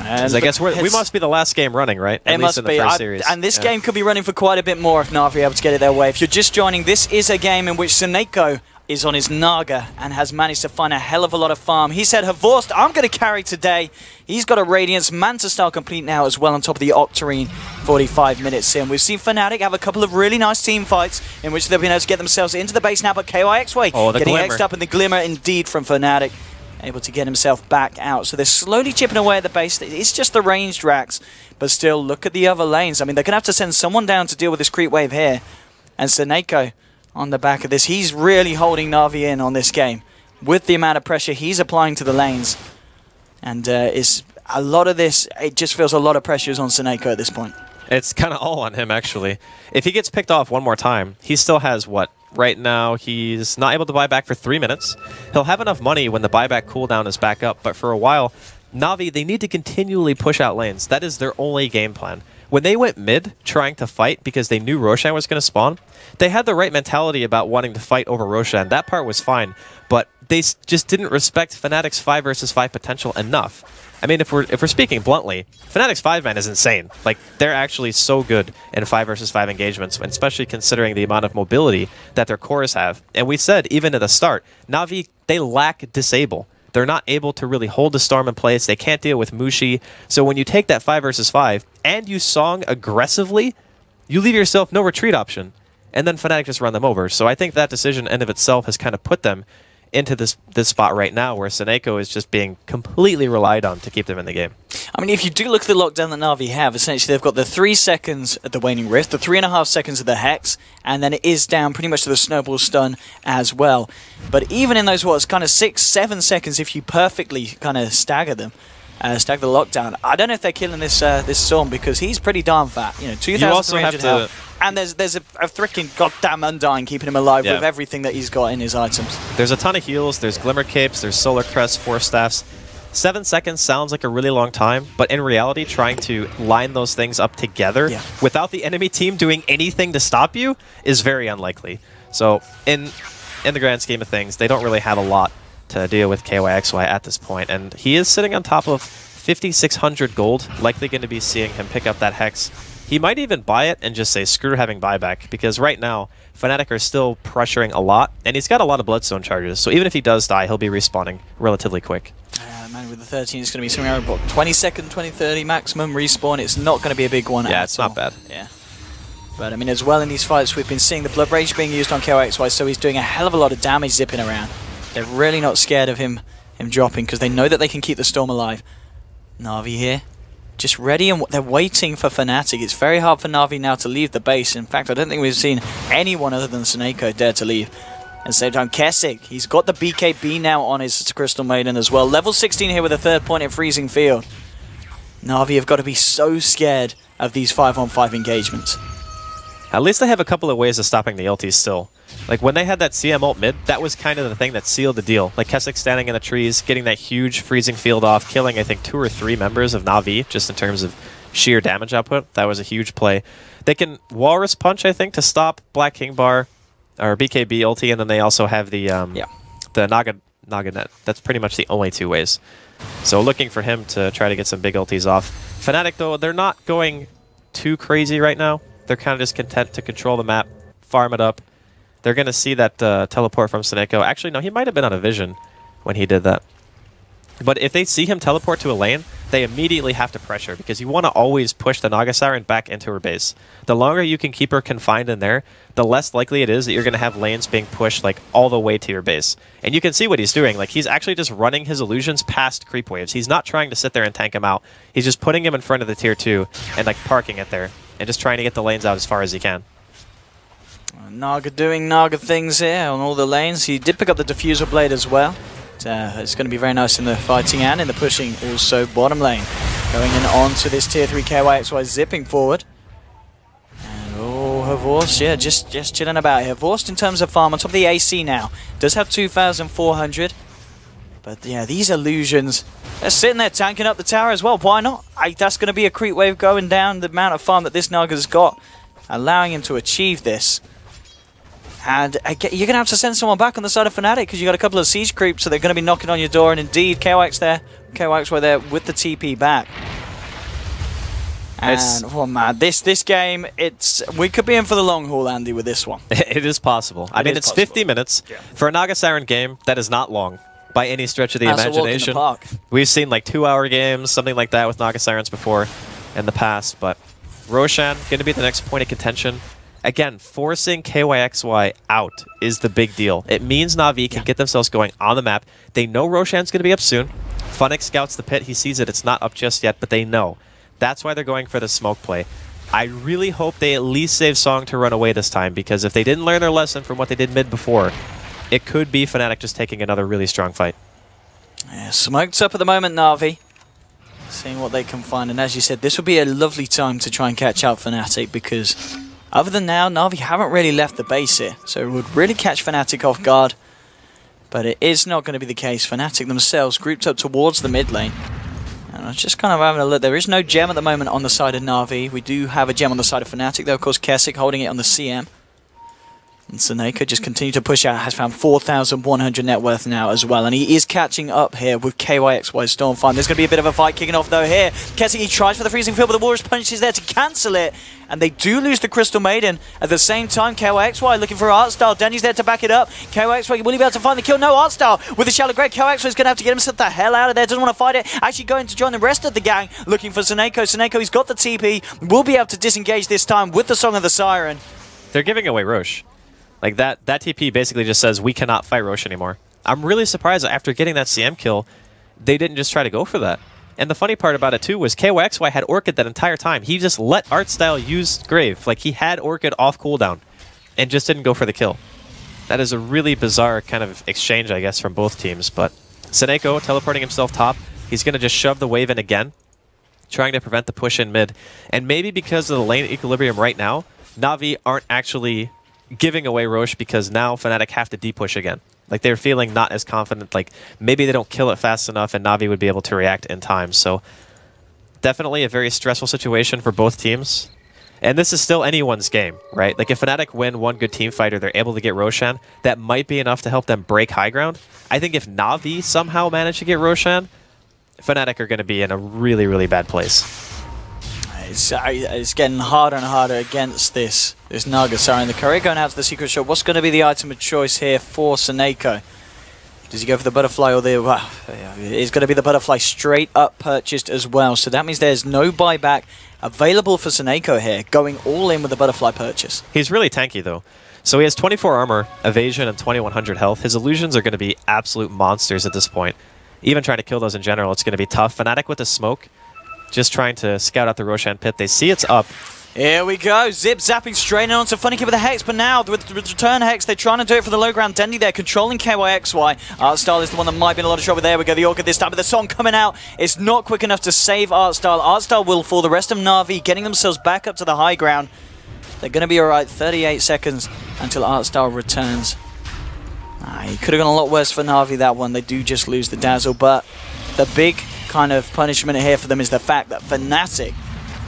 And I guess we must be the last game running, right? At least in the first series. And this game could be running for quite a bit more if Navi are able to get it their way. If you're just joining, this is a game in which Seneko is on his Naga and has managed to find a hell of a lot of farm. He said, Havorst, I'm going to carry today. He's got a Radiance Manta style complete now as well on top of the Octarine 45 minutes in. We've seen Fnatic have a couple of really nice team fights in which they've been able to get themselves into the base now, but KYXY getting X'd up in the Glimmer indeed from Fnatic. able to get himself back out. So they're slowly chipping away at the base. It's just the ranged racks, but still, look at the other lanes. I mean, they're going to have to send someone down to deal with this creep wave here. And Seneko on the back of this, he's really holding Navi in on this game with the amount of pressure he's applying to the lanes. And it's a lot of this, it just feels a lot of pressure is on Seneko at this point. It's kind of all on him, actually. If he gets picked off one more time, he still has, what? Right now, he's not able to buy back for 3 minutes. He'll have enough money when the buyback cooldown is back up, but for a while, Navi, they need to continually push out lanes. That is their only game plan. When they went mid, trying to fight because they knew Roshan was going to spawn, they had the right mentality about wanting to fight over Roshan. That part was fine, but they just didn't respect Fnatic's 5 versus 5 potential enough. I mean, if we're speaking bluntly, Fnatic's 5-man is insane. Like, they're actually so good in 5 versus 5 engagements, especially considering the amount of mobility that their cores have. And we said, even at the start, Navi, they lack disable. They're not able to really hold the storm in place. They can't deal with Mushi. So when you take that 5 versus 5 and you song aggressively, you leave yourself no retreat option. And then Fnatic just run them over. So I think that decision in of itself has kind of put them into this spot right now where Seneko is just being completely relied on to keep them in the game. I mean, if you do look at the lockdown that Navi have, essentially they've got the 3 seconds at the Waning Rift, the 3.5 seconds of the Hex, and then it is down pretty much to the Snowball Stun as well. But even in those, what, kind of 6-7 seconds, if you perfectly kind of stagger them, stagger the lockdown, I don't know if they're killing this this Storm because he's pretty darn fat. You know, 2,300 health. And there's a freaking goddamn Undying keeping him alive with everything that he's got in his items. There's a ton of heals, there's Glimmer Capes, there's Solar Crest, Force Staffs. 7 seconds sounds like a really long time, but in reality, trying to line those things up together without the enemy team doing anything to stop you is very unlikely. So in the grand scheme of things, they don't really have a lot to deal with KYXY at this point, and he is sitting on top of 5,600 gold, likely going to be seeing him pick up that Hex. He might even buy it and just say, screw having buyback, because right now, Fnatic are still pressuring a lot, and he's got a lot of Bloodstone charges, so even if he does die, he'll be respawning relatively quick. Man, with the 13, it's going to be something around, what, 20 second, 20, 30 maximum respawn. It's not going to be a big one. Yeah, it's not bad. Yeah. But, I mean, as well in these fights, we've been seeing the Blood Rage being used on KOXY, so he's doing a hell of a lot of damage zipping around. They're really not scared of him dropping, because they know that they can keep the Storm alive. Navi here, just ready, and they're waiting for Fnatic. It's very hard for Navi now to leave the base. In fact, I don't think we've seen anyone other than Seneko dare to leave. At the same time, Keswick, he's got the BKB now on his Crystal Maiden as well. Level 16 here with a 3rd point in Freezing Field. Navi have got to be so scared of these 5-on-5 engagements. At least they have a couple of ways of stopping the ultis still. Like, when they had that CM ult mid, that was kind of the thing that sealed the deal. Like, Keswick standing in the trees, getting that huge Freezing Field off, killing, I think, 2 or 3 members of Navi, just in terms of sheer damage output. That was a huge play. They can Walrus Punch, I think, to stop Black King Bar, or BKB ulti, and then they also have the Naga Net. That's pretty much the only 2 ways. So looking for him to try to get some big ultis off. Fnatic, though, they're not going too crazy right now. They're kind of just content to control the map, farm it up. They're going to see that teleport from Seneko. Actually, no, he might have been on a vision when he did that. But if they see him teleport to a lane, they immediately have to pressure, because you want to always push the Naga Siren back into her base. The longer you can keep her confined in there, the less likely it is that you're going to have lanes being pushed like all the way to your base. And you can see what he's doing. Like, he's actually just running his illusions past creep waves. He's not trying to sit there and tank him out. He's just putting him in front of the tier 2 and like parking it there and just trying to get the lanes out as far as he can. Naga doing Naga things here on all the lanes. He did pick up the Diffuser Blade as well. It's going to be very nice in the fighting and in the pushing. Also, bottom lane going in on to this tier 3 KYXY, zipping forward. And Vorst, yeah, just chilling about here. Vorst, in terms of farm, on top of the AC now, does have 2,400. But yeah, these illusions, they're sitting there tanking up the tower as well. Why not? That's going to be a creep wave going down. The amount of farm that this Naga's got, allowing him to achieve this. And you're going to have to send someone back on the side of Fnatic, because you've got a couple of siege creeps, so they're going to be knocking on your door. And indeed, KYXY there with the TP back. And, oh man, this game, we could be in for the long haul, Andy, with this one. It is possible. I mean, it's 50 minutes. Yeah. For a Naga Siren game, that is not long by any stretch of the imagination. We've seen like 2-hour games, something like that with Naga Sirens before in the past, but Roshan going to be the next point of contention. Again, forcing KYXY out is the big deal. It means Navi can get themselves going on the map. They know Roshan's going to be up soon. Funnick scouts the pit. He sees it. It's not up just yet, but they know. That's why they're going for the smoke play. I really hope they at least save Song to run away this time, because if they didn't learn their lesson from what they did mid before, it could be Fnatic just taking another really strong fight. Yeah, smoked up at the moment, Navi. Seeing what they can find. And as you said, this would be a lovely time to try and catch out Fnatic, because other than now, Navi haven't really left the base here. So it would really catch Fnatic off guard. But it is not going to be the case. Fnatic themselves grouped up towards the mid lane. And I'm just kind of having a look. There is no gem at the moment on the side of Navi. We do have a gem on the side of Fnatic, though. Of course, Keswick holding it on the CM. And Seneca just continued to push out, has found 4,100 net worth now as well. And he is catching up here with KYXY Stormfire. There's going to be a bit of a fight kicking off though here. Keswick, he tries for the freezing field, but the Warriors Punch is there to cancel it. And they do lose the Crystal Maiden. At the same time, KYXY looking for Artstyle. Denny's there to back it up. KYXY, will he be able to find the kill? No, Artstyle with the shallow grave. KYXY is going to have to get himself the hell out of there. Doesn't want to fight it. Actually going to join the rest of the gang, looking for Seneko. Seneko, he's got the TP. Will be able to disengage this time with the Song of the Siren. They're giving away Roche. Like that TP basically just says we cannot fight Roche anymore. I'm really surprised that after getting that CM kill, they didn't just try to go for that. And the funny part about it too was KYXY had Orchid that entire time. He just let Artstyle use Grave. Like he had Orchid off cooldown and just didn't go for the kill. That is a really bizarre kind of exchange, I guess, from both teams. But Seneko teleporting himself top. He's going to just shove the wave in again, trying to prevent the push in mid. And maybe because of the lane equilibrium right now, Navi aren't actually giving away Roche, because now Fnatic have to de-push again. Like they're feeling not as confident, like maybe they don't kill it fast enough and Navi would be able to react in time. So definitely a very stressful situation for both teams. And this is still anyone's game, right? Like if Fnatic win one good team fight or they're able to get Roshan, that might be enough to help them break high ground. I think if Navi somehow manage to get Roshan, Fnatic are going to be in a really, really bad place. It's getting harder and harder against this Naga Siren. The courier going out to the secret shop. What's going to be the item of choice here for Seneko? Does he go for the butterfly or the... Well, it's going to be the butterfly straight up purchased as well. So that means there's no buyback available for Seneko here, going all in with the butterfly purchase. He's really tanky though. So he has 24 armor, evasion, and 2100 health. His illusions are going to be absolute monsters at this point. Even trying to kill those in general, it's going to be tough. Fnatic with the smoke, just trying to scout out the Roshan pit. They see it's up. Here we go. Zip zapping straight on to Funny Kid with the Hex, but now with the return Hex, they're trying to do it for the low ground. Dendy there controlling KYXY. Artstyle is the one that might be in a lot of trouble. There we go. The Orchid this time, but the Song coming out. It's not quick enough to save Artstyle. Artstyle will fall. The rest of Navi getting themselves back up to the high ground. They're going to be alright. 38 seconds until Artstyle returns. He could have gone a lot worse for Navi that one. They do just lose the Dazzle, but the big kind of punishment here for them is the fact that Fnatic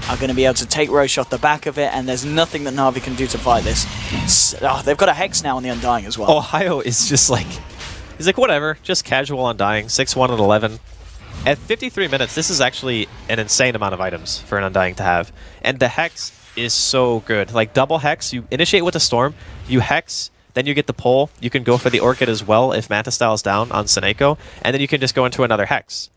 are going to be able to take Roche off the back of it, and there's nothing that Navi can do to fight this. They've got a Hex now on the Undying as well. Ohio is just like... He's like, whatever, just casual Undying, 6-1 and 11. At 53 minutes, this is actually an insane amount of items for an Undying to have. And the Hex is so good. Like, double Hex, you initiate with a Storm, you Hex, then you get the pull. You can go for the Orchid as well if Manta Style is down on Seneko, and then you can just go into another Hex.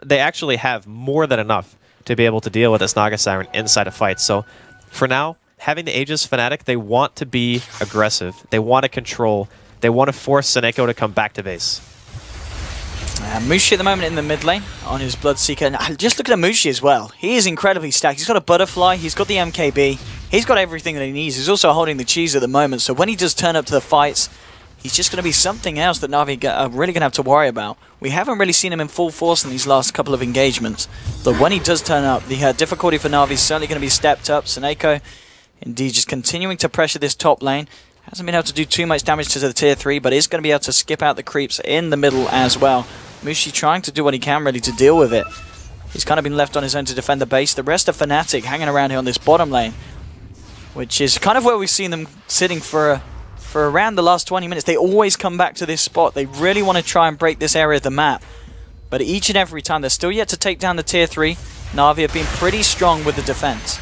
They actually have more than enough to be able to deal with this Naga Siren inside a fight. So for now, having the Aegis Fnatic, they want to be aggressive. They want to control. They want to force Seneko to come back to base. Mushi at the moment in the mid lane on his Bloodseeker. And just look at Mushi as well. He is incredibly stacked. He's got a Butterfly. He's got the MKB. He's got everything that he needs. He's also holding the cheese at the moment. So when he does turn up to the fights, he's just going to be something else that Navi are really going to have to worry about. We haven't really seen him in full force in these last couple of engagements. But when he does turn up, the difficulty for Navi is certainly going to be stepped up. Seneko, indeed, just continuing to pressure this top lane. Hasn't been able to do too much damage to the tier 3, but is going to be able to skip out the creeps in the middle as well. Mushi trying to do what he can really to deal with it. He's kind of been left on his own to defend the base. The rest of Fnatic hanging around here on this bottom lane, which is kind of where we've seen them sitting for around the last 20 minutes. They always come back to this spot. They really want to try and break this area of the map. But each and every time, they're still yet to take down the tier 3. Navi have been pretty strong with the defense.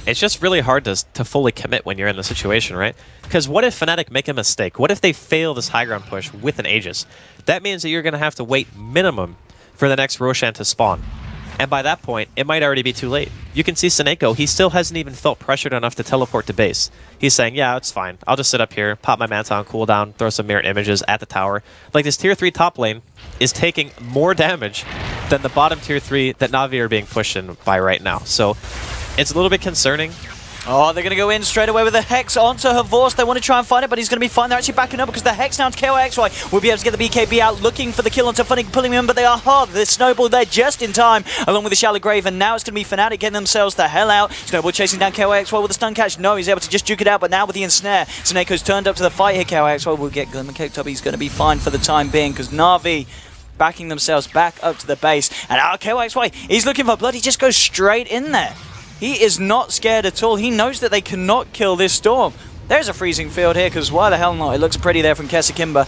It's just really hard to fully commit when you're in the situation, right? Because what if Fnatic make a mistake? What if they fail this high ground push with an Aegis? That means that you're going to have to wait minimum for the next Roshan to spawn. And by that point, it might already be too late. You can see Seneko, he still hasn't even felt pressured enough to teleport to base. He's saying, yeah, it's fine. I'll just sit up here, pop my Manta on cooldown, throw some mirror images at the tower. Like, this tier 3 top lane is taking more damage than the bottom tier 3 that Navi are being pushed in by right now. So it's a little bit concerning. Oh, they're going to go in straight away with the Hex onto Havorst. They want to try and find it, but he's going to be fine. They're actually backing up because the Hex now to KYXY will be able to get the BKB out, looking for the kill onto Funny, pulling him in, but they are hard. The Snowball there just in time, along with the Shallow Grave, and now it's going to be Fnatic getting themselves the hell out. Snowball chasing down KYXY with the stun catch. No, he's able to just duke it out, but now with the ensnare, Seneco's turned up to the fight here. KYXY will get Glimmer Caked up. He's going to be fine for the time being because Navi backing themselves back up to the base. And KYXY, he's looking for blood. He just goes straight in there. He is not scared at all. He knows that they cannot kill this Storm. There's a freezing field here, because why the hell not? It looks pretty there from Kesikimba.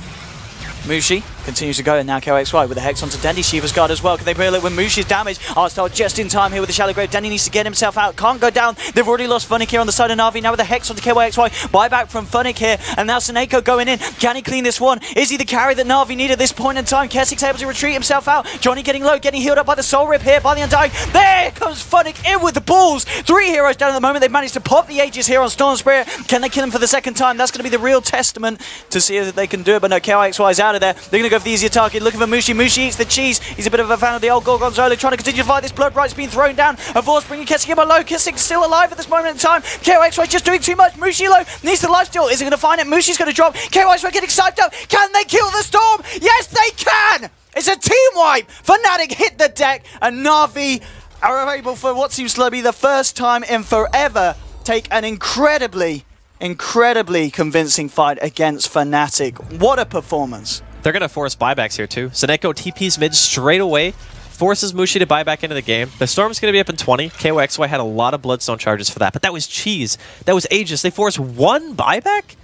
Mushi continues to go, and now KXY with the Hex onto Dendi. Shiva's Guard as well. Can they peel it with Mushi's damage? Arstar just in time here with the Shallow Grave. Dendi needs to get himself out. Can't go down. They've already lost Funnick here on the side of Navi. Now with the Hex onto KYXY. Buyback from Funnick here. And now Seneko going in. Can he clean this one? Is he the carry that Navi need at this point in time? Kesik's able to retreat himself out. Johnny getting low, getting healed up by the Soul Rip here by the Undying. There comes Funnick in with the balls. 3 heroes down at the moment. They've managed to pop the Aegis here on Storm Spirit. Can they kill him for the second time? That's going to be the real testament to see if they can do it. But no, KYXY is out of there. They're going to go for the easier target, looking for Mushi. Mushi eats the cheese. He's a bit of a fan of the old Gorgonzola, trying to continue to fight this. Blood Bright's been thrown down. Havorst bringing Kesikimba low. Kesik's still alive at this moment in time. KYXY just doing too much. Mushi low. Needs the lifesteal. Is he going to find it? Mushi's going to drop. KYXY getting psyched up. Can they kill the Storm? Yes, they can! It's a team wipe. Fnatic hit the deck, and Navi are able, for what seems to be the first time in forever, take an incredibly convincing fight against Fnatic. What a performance. They're going to force buybacks here too. Seneko TP's mid straight away, forces Mushi to buy back into the game. The Storm's going to be up in 20. KYXY had a lot of Bloodstone charges for that, but that was cheese. That was Aegis. They forced 1 buyback?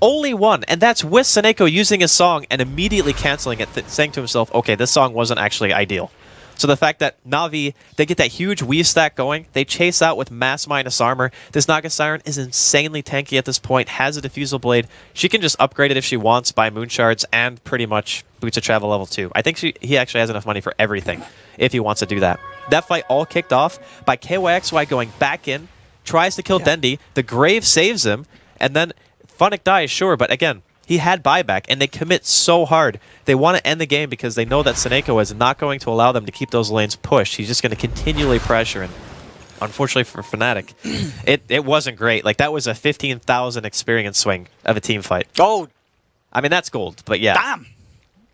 Only 1, and that's with Seneko using his song and immediately canceling it, saying to himself, okay, this song wasn't actually ideal. So the fact that Navi, they get that huge weave stack going, they chase out with mass minus armor. This Naga Siren is insanely tanky at this point, has a Diffusal Blade. She can just upgrade it if she wants, buy Moon Shards, and pretty much Boots of Travel level 2. I think he actually has enough money for everything if he wants to do that. That fight all kicked off by KYXY going back in, tries to kill Dendi, the Grave saves him, and then Funnick dies, sure, but again, he had buyback, and they commit so hard. They want to end the game because they know that Seneko is not going to allow them to keep those lanes pushed. He's just going to continually pressure, and unfortunately for Fnatic, it wasn't great. Like, that was a 15,000 experience swing of a team fight. Oh! I mean, that's gold, but yeah. Damn!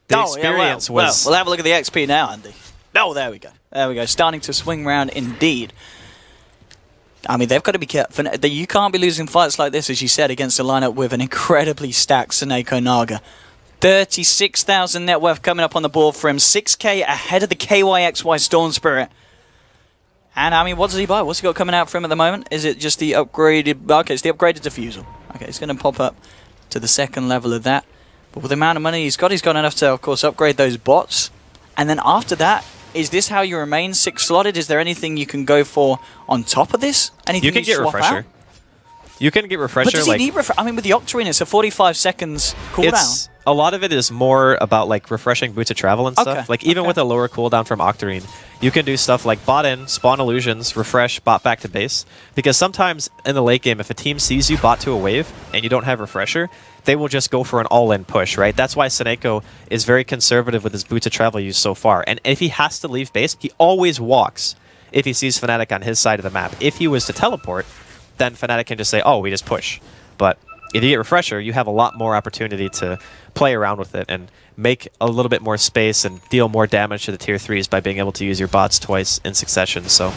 The experience was... Well, we'll have a look at the XP now, Andy. Oh, there we go. There we go. Starting to swing round indeed. I mean, they've got to be careful. You can't be losing fights like this, as you said, against a lineup with an incredibly stacked Seneko Naga. 36,000 net worth coming up on the board for him. 6k ahead of the KYXY Storm Spirit. And, I mean, what does he buy? What's he got coming out for him at the moment? Is it just the upgraded... Okay, it's the upgraded Diffusal. Okay, it's going to pop up to the 2nd level of that. But with the amount of money he's got enough to, of course, upgrade those bots. And then after that... Is this how you remain 6-slotted? Is there anything you can go for on top of this? Anything you can get Refresher. Out? You can get Refresher. But does he need Refresher? I mean, with the Octarine, it's a 45 seconds cooldown. A lot of it is more about like refreshing Boots of Travel and stuff. Like even with a lower cooldown from Octarine, you can do stuff like bot in, spawn illusions, refresh, bot back to base. Because sometimes in the late game, if a team sees you bot to a wave and you don't have Refresher, they will just go for an all-in push, right? That's why Seneko is very conservative with his Boots of Travel use so far. And if he has to leave base, he always walks if he sees Fnatic on his side of the map. If he was to teleport, then Fnatic can just say, oh, we just push. But if you get Refresher, you have a lot more opportunity to play around with it and make a little bit more space and deal more damage to the tier 3s by being able to use your bots twice in succession. So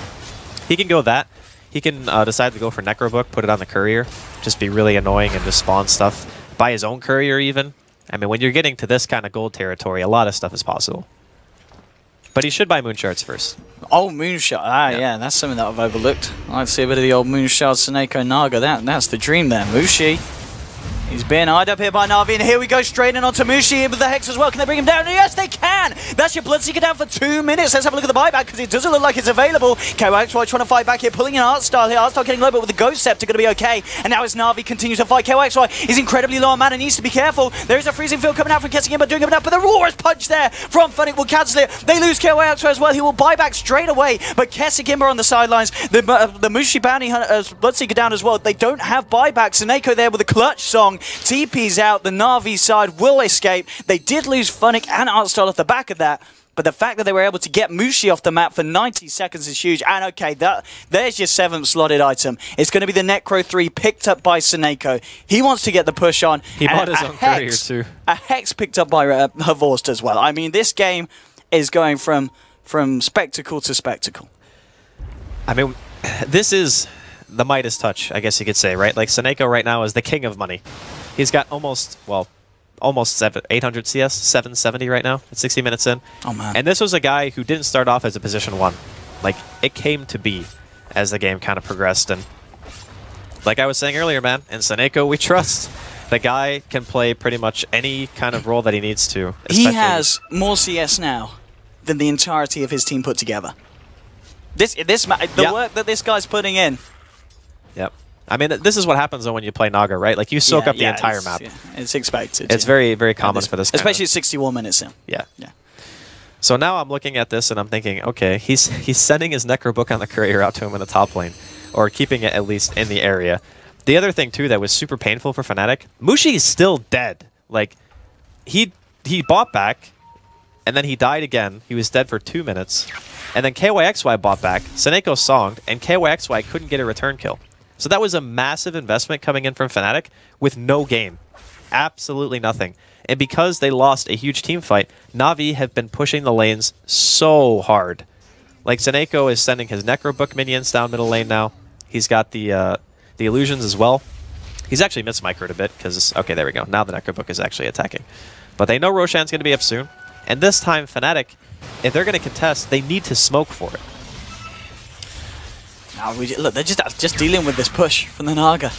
he can go that. He can decide to go for Necrobook, put it on the courier, just be really annoying and just spawn stuff. Buy his own courier even. I mean, when you're getting to this kind of gold territory, a lot of stuff is possible. But he should buy Moonshards first. Oh, Moonshard. Ah, yeah, that's something that I've overlooked. I'd see a bit of the old Moonshard Seneko Naga. That's the dream there. Mushi He's been eyed up here by Navi, and here we go straight in onto Mushi with the Hex as well. Can they bring him down? Yes, they can! That's your Bloodseeker down for 2 minutes. Let's have a look at the buyback, because it doesn't look like it's available. KYXY trying to fight back here, pulling in Artstyle here. Artstyle getting low, but with the Ghost Scepter going to be okay. And now as Navi continues to fight, KYXY is incredibly low on mana, needs to be careful. There is a freezing field coming out from Kessing in, but doing enough. But the rawest punch there from Fnatic will cancel it. They lose KYXY as well. He will buy back straight away, but Kessigimba on the sidelines. The Mushi Bounty Bloodseeker down as well. They don't have buyback. Seneko there with a clutch song. TP's out. The Navi side will escape. They did lose Fnatic and Artstyle off the back of that, but the fact that they were able to get Mushi off the map for 90 seconds is huge. And okay, there's your 7th slotted item. It's going to be the Necro 3 picked up by Seneko. He wants to get the push on. He bought his own courier too. A Hex picked up by Havorst as well. I mean, this game is going from spectacle to spectacle. I mean, this is the Midas touch, I guess you could say, right? Like, Seneko right now is the king of money. He's got almost 800 CS, 770 right now, at 60 minutes in. Oh, man. And this was a guy who didn't start off as a position 1. Like, it came to be as the game kind of progressed. And like I was saying earlier, man, in Seneko we trust. The guy can play pretty much any kind of role that he needs to. He has more CS now than the entirety of his team put together. The work that this guy's putting in. Yep. I mean, this is what happens when you play Naga, right? Like, you soak up the entire map. Yeah, it's expected. It's very, very common for this. Especially at 61 minutes in. Yeah. So now I'm looking at this and I'm thinking, okay, he's sending his Necro Book on the courier out to him in the top lane, or keeping it at least in the area. The other thing too that was super painful for Fnatic, Mushi is still dead. Like, he bought back, and then he died again. He was dead for 2 minutes, and then KYXY bought back. Seneko songed, and KYXY couldn't get a return kill. So that was a massive investment coming in from Fnatic with no game. Absolutely nothing. And because they lost a huge team fight, Navi have been pushing the lanes so hard. Like, Seneko is sending his Necrobook minions down middle lane now. He's got the illusions as well. He's actually mismicroed a bit because, okay, there we go. Now the Necrobook is actually attacking. But they know Roshan's going to be up soon. And this time, Fnatic, if they're going to contest, they need to smoke for it. Look, they're just dealing with this push from the Naga.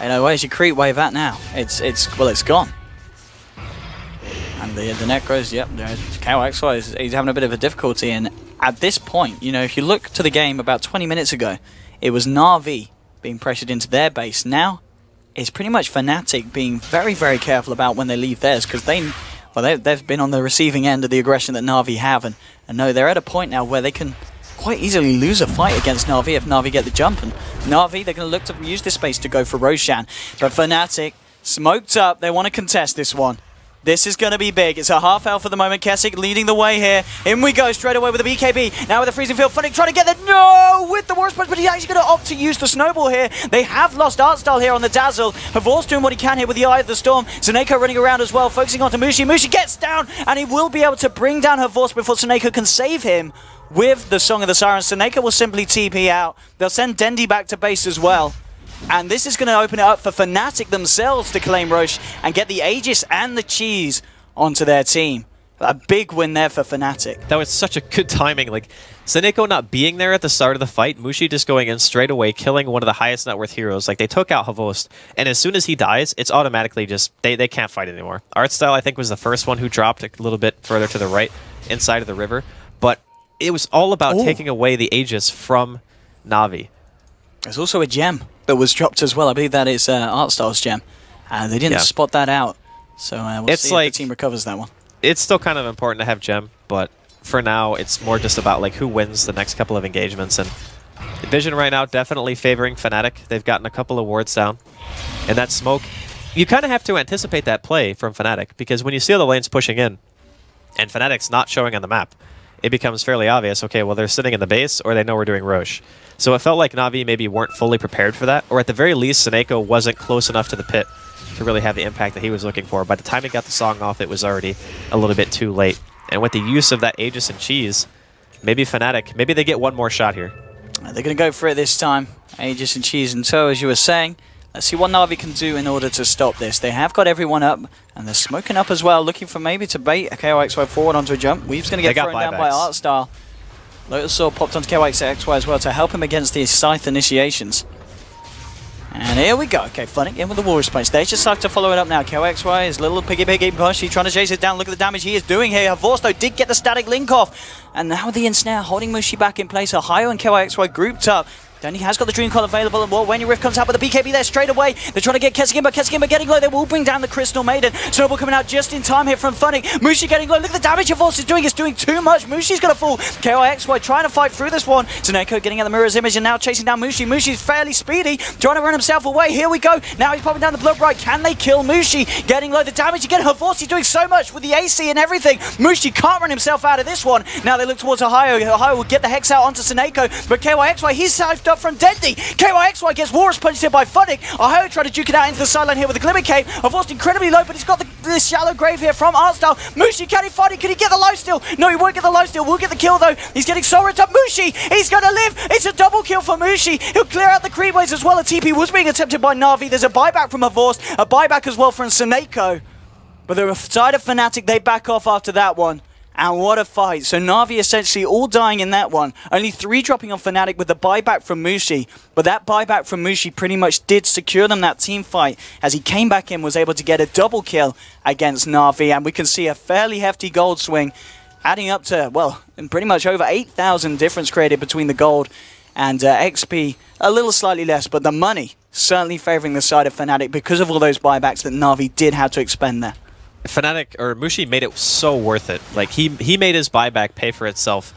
You know, where's your creep wave at now? It's gone. And the Necros, yep, KYXY he's having a bit of a difficulty. And at this point, you know, if you look to the game about 20 minutes ago, it was Navi being pressured into their base. Now, it's pretty much Fnatic being very, very careful about when they leave theirs, because they've been on the receiving end of the aggression that Navi have, and no, they're at a point now where they can quite easily lose a fight against Navi if Navi get the jump. And Navi, they're going to look to use this space to go for Roshan. But Fnatic, smoked up, they want to contest this one. This is going to be big. It's a half L for the moment. Kessig leading the way here. In we go straight away with the BKB. Now with the freezing field. Fnatic trying to get the... No! With the Warriors punch, but he's actually going to opt to use the snowball here. They have lost Artstyle here on the Dazzle. Havorst doing what he can here with the Eye of the Storm. Seneko running around as well, focusing onto Mushi. Mushi gets down, and he will be able to bring down Havorst before Seneko can save him with the Song of the Siren. Seneko will simply TP out. They'll send Dendi back to base as well. And this is going to open it up for Fnatic themselves to claim Roche and get the Aegis and the Cheese onto their team. A big win there for Fnatic. That was such a good timing. Like, Seneko not being there at the start of the fight, Mushi just going in straight away, killing one of the highest net worth heroes. Like, they took out Havorst, and as soon as he dies, it's automatically just, they can't fight anymore. Artstyle, I think, was the first one who dropped a little bit further to the right, inside of the river. But it was all about taking away the Aegis from Navi. There's also a gem that was dropped as well. I believe that is Artstyle's gem. They didn't spot that out. So we'll see if the team recovers that one. It's still kind of important to have gem, but for now, it's more just about like who wins the next couple of engagements. And Vision right now definitely favoring Fnatic. They've gotten a couple of wards down. And that smoke, you kind of have to anticipate that play from Fnatic, because when you see all the lanes pushing in and Fnatic's not showing on the map, it becomes fairly obvious, okay, well, they're sitting in the base or they know we're doing Roche. So it felt like Navi maybe weren't fully prepared for that, or at the very least, Seneko wasn't close enough to the pit to really have the impact that he was looking for. By the time he got the song off, it was already a little bit too late. And with the use of that Aegis and Cheese, maybe Fnatic, maybe they get one more shot here. They're going to go for it this time. Aegis and Cheese and Toe, as you were saying. Let's see what Navi can do in order to stop this. They have got everyone up, and they're smoking up as well, looking for maybe to bait a KYXY forward onto a jump. Weave's going to get thrown down by Artstyle. Lotus Sword popped onto KYXY as well to help him against the Scythe initiations. And here we go. Okay, Fnatic in with the Walrus Punch. They just have to follow it up now. KOXY is little piggy push. He's trying to chase it down. Look at the damage he is doing here. Havors, though, did get the static link off. And now the ensnare holding Mushi back in place. Ohio and KOXY grouped up. Then he has got the Dream Coil available, and when your Rift comes out with the BKB there straight away, they're trying to get Kessigimba. Kessigimba getting low. They will bring down the Crystal Maiden. Snowball coming out just in time here from Fnatic. Mushi getting low. Look at the damage Havors is doing. It's doing too much. Mushi's going to fall. KOXY trying to fight through this one. Zaneko getting at the mirror's image and now chasing down Mushi. Mushi's fairly speedy, trying to run himself away. Here we go. Now he's popping down the blood right. Can they kill Mushi? Getting low. The damage again. Havors is doing so much with the AC and everything. Mushi can't run himself out of this one. Now they look towards Ohio. Ohio will get the Hex out onto Zaneko, but KOXY, he's saved up from Deadly. KOXY gets Walrus punched here by Fnatic. Ohio trying to duke it out into the sideline here with the Glimmer Cape. Havors incredibly low, but he's got this shallow grave here from Artstyle. Mushi, can he fight it? Can he get the lifesteal? No, he won't get the lifesteal. We'll get the kill though. He's getting so ripped up. Mushi, he's going to live. It's a double kill for Mushi. He'll clear out the creep waves as well. A TP was being attempted by Navi. There's a buyback from Havors, a buyback as well from Zaneko. But the side of Fnatic, they back off after that one. And what a fight. So Navi essentially all dying in that one. Only 3 dropping on Fnatic with the buyback from Mushi. But that buyback from Mushi pretty much did secure them that team fight. As he came back in, was able to get a double kill against Navi. And we can see a fairly hefty gold swing. Adding up to, well, pretty much over 8,000 difference created between the gold and XP. A little slightly less, but the money certainly favouring the side of Fnatic because of all those buybacks that Navi did have to expend there. Fnatic, or Mushi, made it so worth it. Like, he made his buyback pay for itself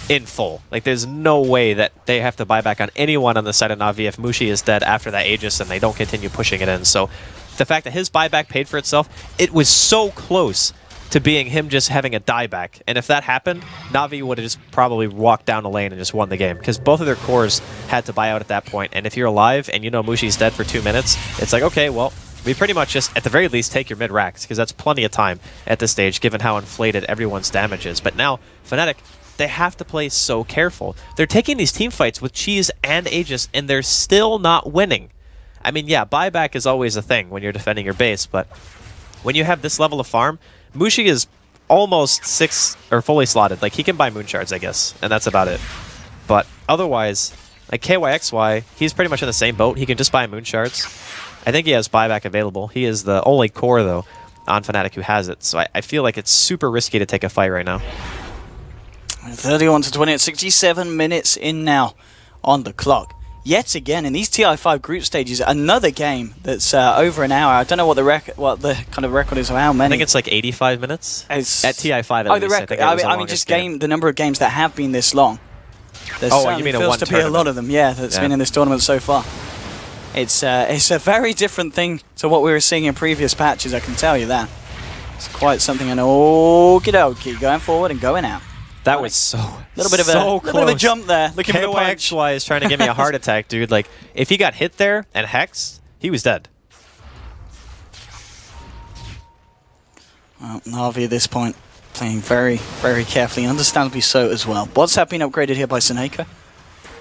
in full. Like, there's no way that they have to buy back on anyone on the side of Navi if Mushi is dead after that Aegis and they don't continue pushing it in. So, the fact that his buyback paid for itself, it was so close to being him just having a dieback. And if that happened, Navi would have just probably walked down the lane and just won the game. Because both of their cores had to buy out at that point. And if you're alive and you know Mushi's dead for 2 minutes, it's like, okay, well, we pretty much just, at the very least, take your mid-racks, because that's plenty of time at this stage, given how inflated everyone's damage is. But now, Fnatic, they have to play so careful. They're taking these team fights with Cheese and Aegis, and they're still not winning. I mean, yeah, buyback is always a thing when you're defending your base, but when you have this level of farm, Mushi is almost 6 or fully slotted. Like, he can buy moon shards, I guess, and that's about it. But otherwise, like KYXY, he's pretty much in the same boat. He can just buy moon shards. I think he has buyback available. He is the only core, though, on Fnatic who has it. So I feel like it's super risky to take a fight right now. 31 to 20 at 67 minutes in now on the clock. Yet again, in these TI5 group stages, another game that's over an hour. I don't know what the kind of record is of how many. I think it's like 85 minutes at TI5. At oh, least. the record. I mean, just the number of games that have been this long. There you mean feels to be a lot of them. Yeah, that's been in this tournament so far. It's a very different thing to what we were seeing in previous patches, I can tell you that. It's quite something, and okie dokie, going forward and going out. That was so little bit of a jump there. Looking for the punch. KYXY is trying to give me a heart attack, dude. Like, if he got hit there and Hex, he was dead. Well, Navi at this point playing very, very carefully, understandably so as well. WhatsApp being upgraded here by Zaneko.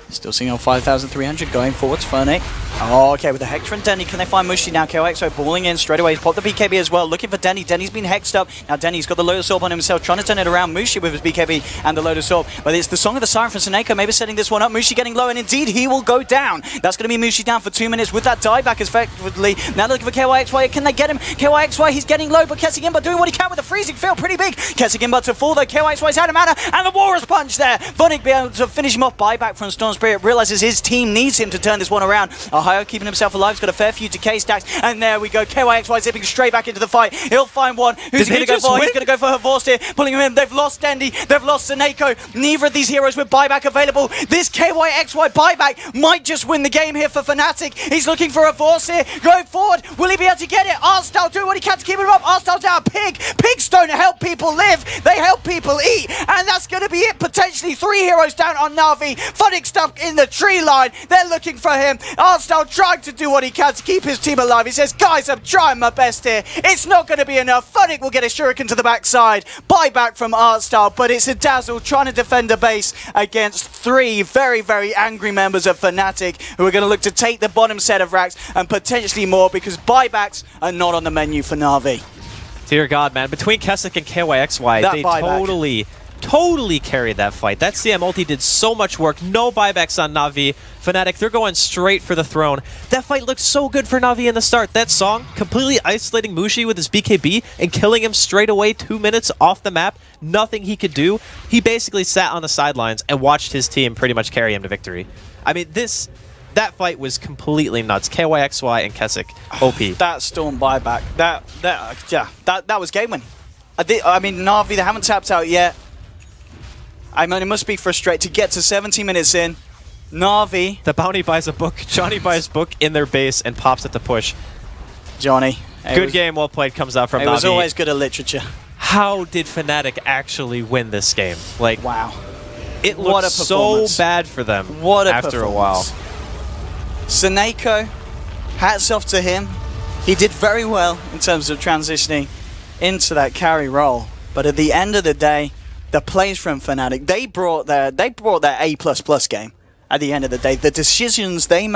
Still seeing on 5,300 going forwards. Fnatic. Oh, okay, with the Hector and Denny. Can they find Mushi now? KOXY balling in straight away. He's popped the BKB as well. Looking for Denny. Denny's been hexed up. Now Denny's got the Lotus Orb on himself, trying to turn it around. Mushi with his BKB and the Lotus Orb. But it's the Song of the Siren from Zaneko, maybe setting this one up. Mushi getting low, and indeed he will go down. That's going to be Mushi down for 2 minutes with that dieback effectively. Now looking for KYXY. Can they get him? KYXY, he's getting low, but Kessigimba doing what he can with the freezing field. Pretty big. Kessigimba to fall though. KYXY's out of mana, and the Walrus punch there. Fnatic be able to finish him off. Buyback from Storm Spirit. Realizes his team needs him to turn this one around. Ohio keeping himself alive. He's got a fair few decay stacks. And there we go. KYXY zipping straight back into the fight. He'll find one. Who's he going to go for? He's going to go for Havors here. Pulling him in. They've lost Dendy. They've lost Zaneko. Neither of these heroes with buyback available. This KYXY buyback might just win the game here for Fnatic. He's looking for Havors here. Going forward. Will he be able to get it? Artstyle doing what he can to keep him up. Artstyle down. Pig. Pigs don't help people live. They help people eat. And that's going to be it. Potentially 3 heroes down on Navi. Fnatic stuck in the tree line. They're looking for him. Artstyle trying to do what he can to keep his team alive. He says, guys, I'm trying my best here. It's not going to be enough. Fnatic will get a shuriken to the backside. Buyback from Artstyle, but it's a Dazzle trying to defend a base against 3 very, very angry members of Fnatic who are going to look to take the bottom set of racks and potentially more because buybacks are not on the menu for Navi. Dear God, man. Between Kessik and KYXY, they totally carried that fight. That CM ulti did so much work. No buybacks on Navi. Fnatic, they're going straight for the throne. That fight looked so good for Navi in the start. That song, completely isolating Mushi with his BKB and killing him straight away 2 minutes off the map. Nothing he could do. He basically sat on the sidelines and watched his team pretty much carry him to victory. I mean, that fight was completely nuts. KYXY and Keswick, OP. That Storm buyback, that was game winning. I mean, Navi, they haven't tapped out yet. I mean, it must be frustrating to get to 17 minutes in. Navi. The bounty buys a book. Johnny buys book in their base and pops it to push. Johnny. Good game, well played, comes out from Navi. It was always good at literature. How did Fnatic actually win this game? Like, wow. It looked so bad for them after a while. Seneko, hats off to him. He did very well in terms of transitioning into that carry role. But at the end of the day, the plays from Fnatic, they brought their A++ game. At the end of the day, the decisions they made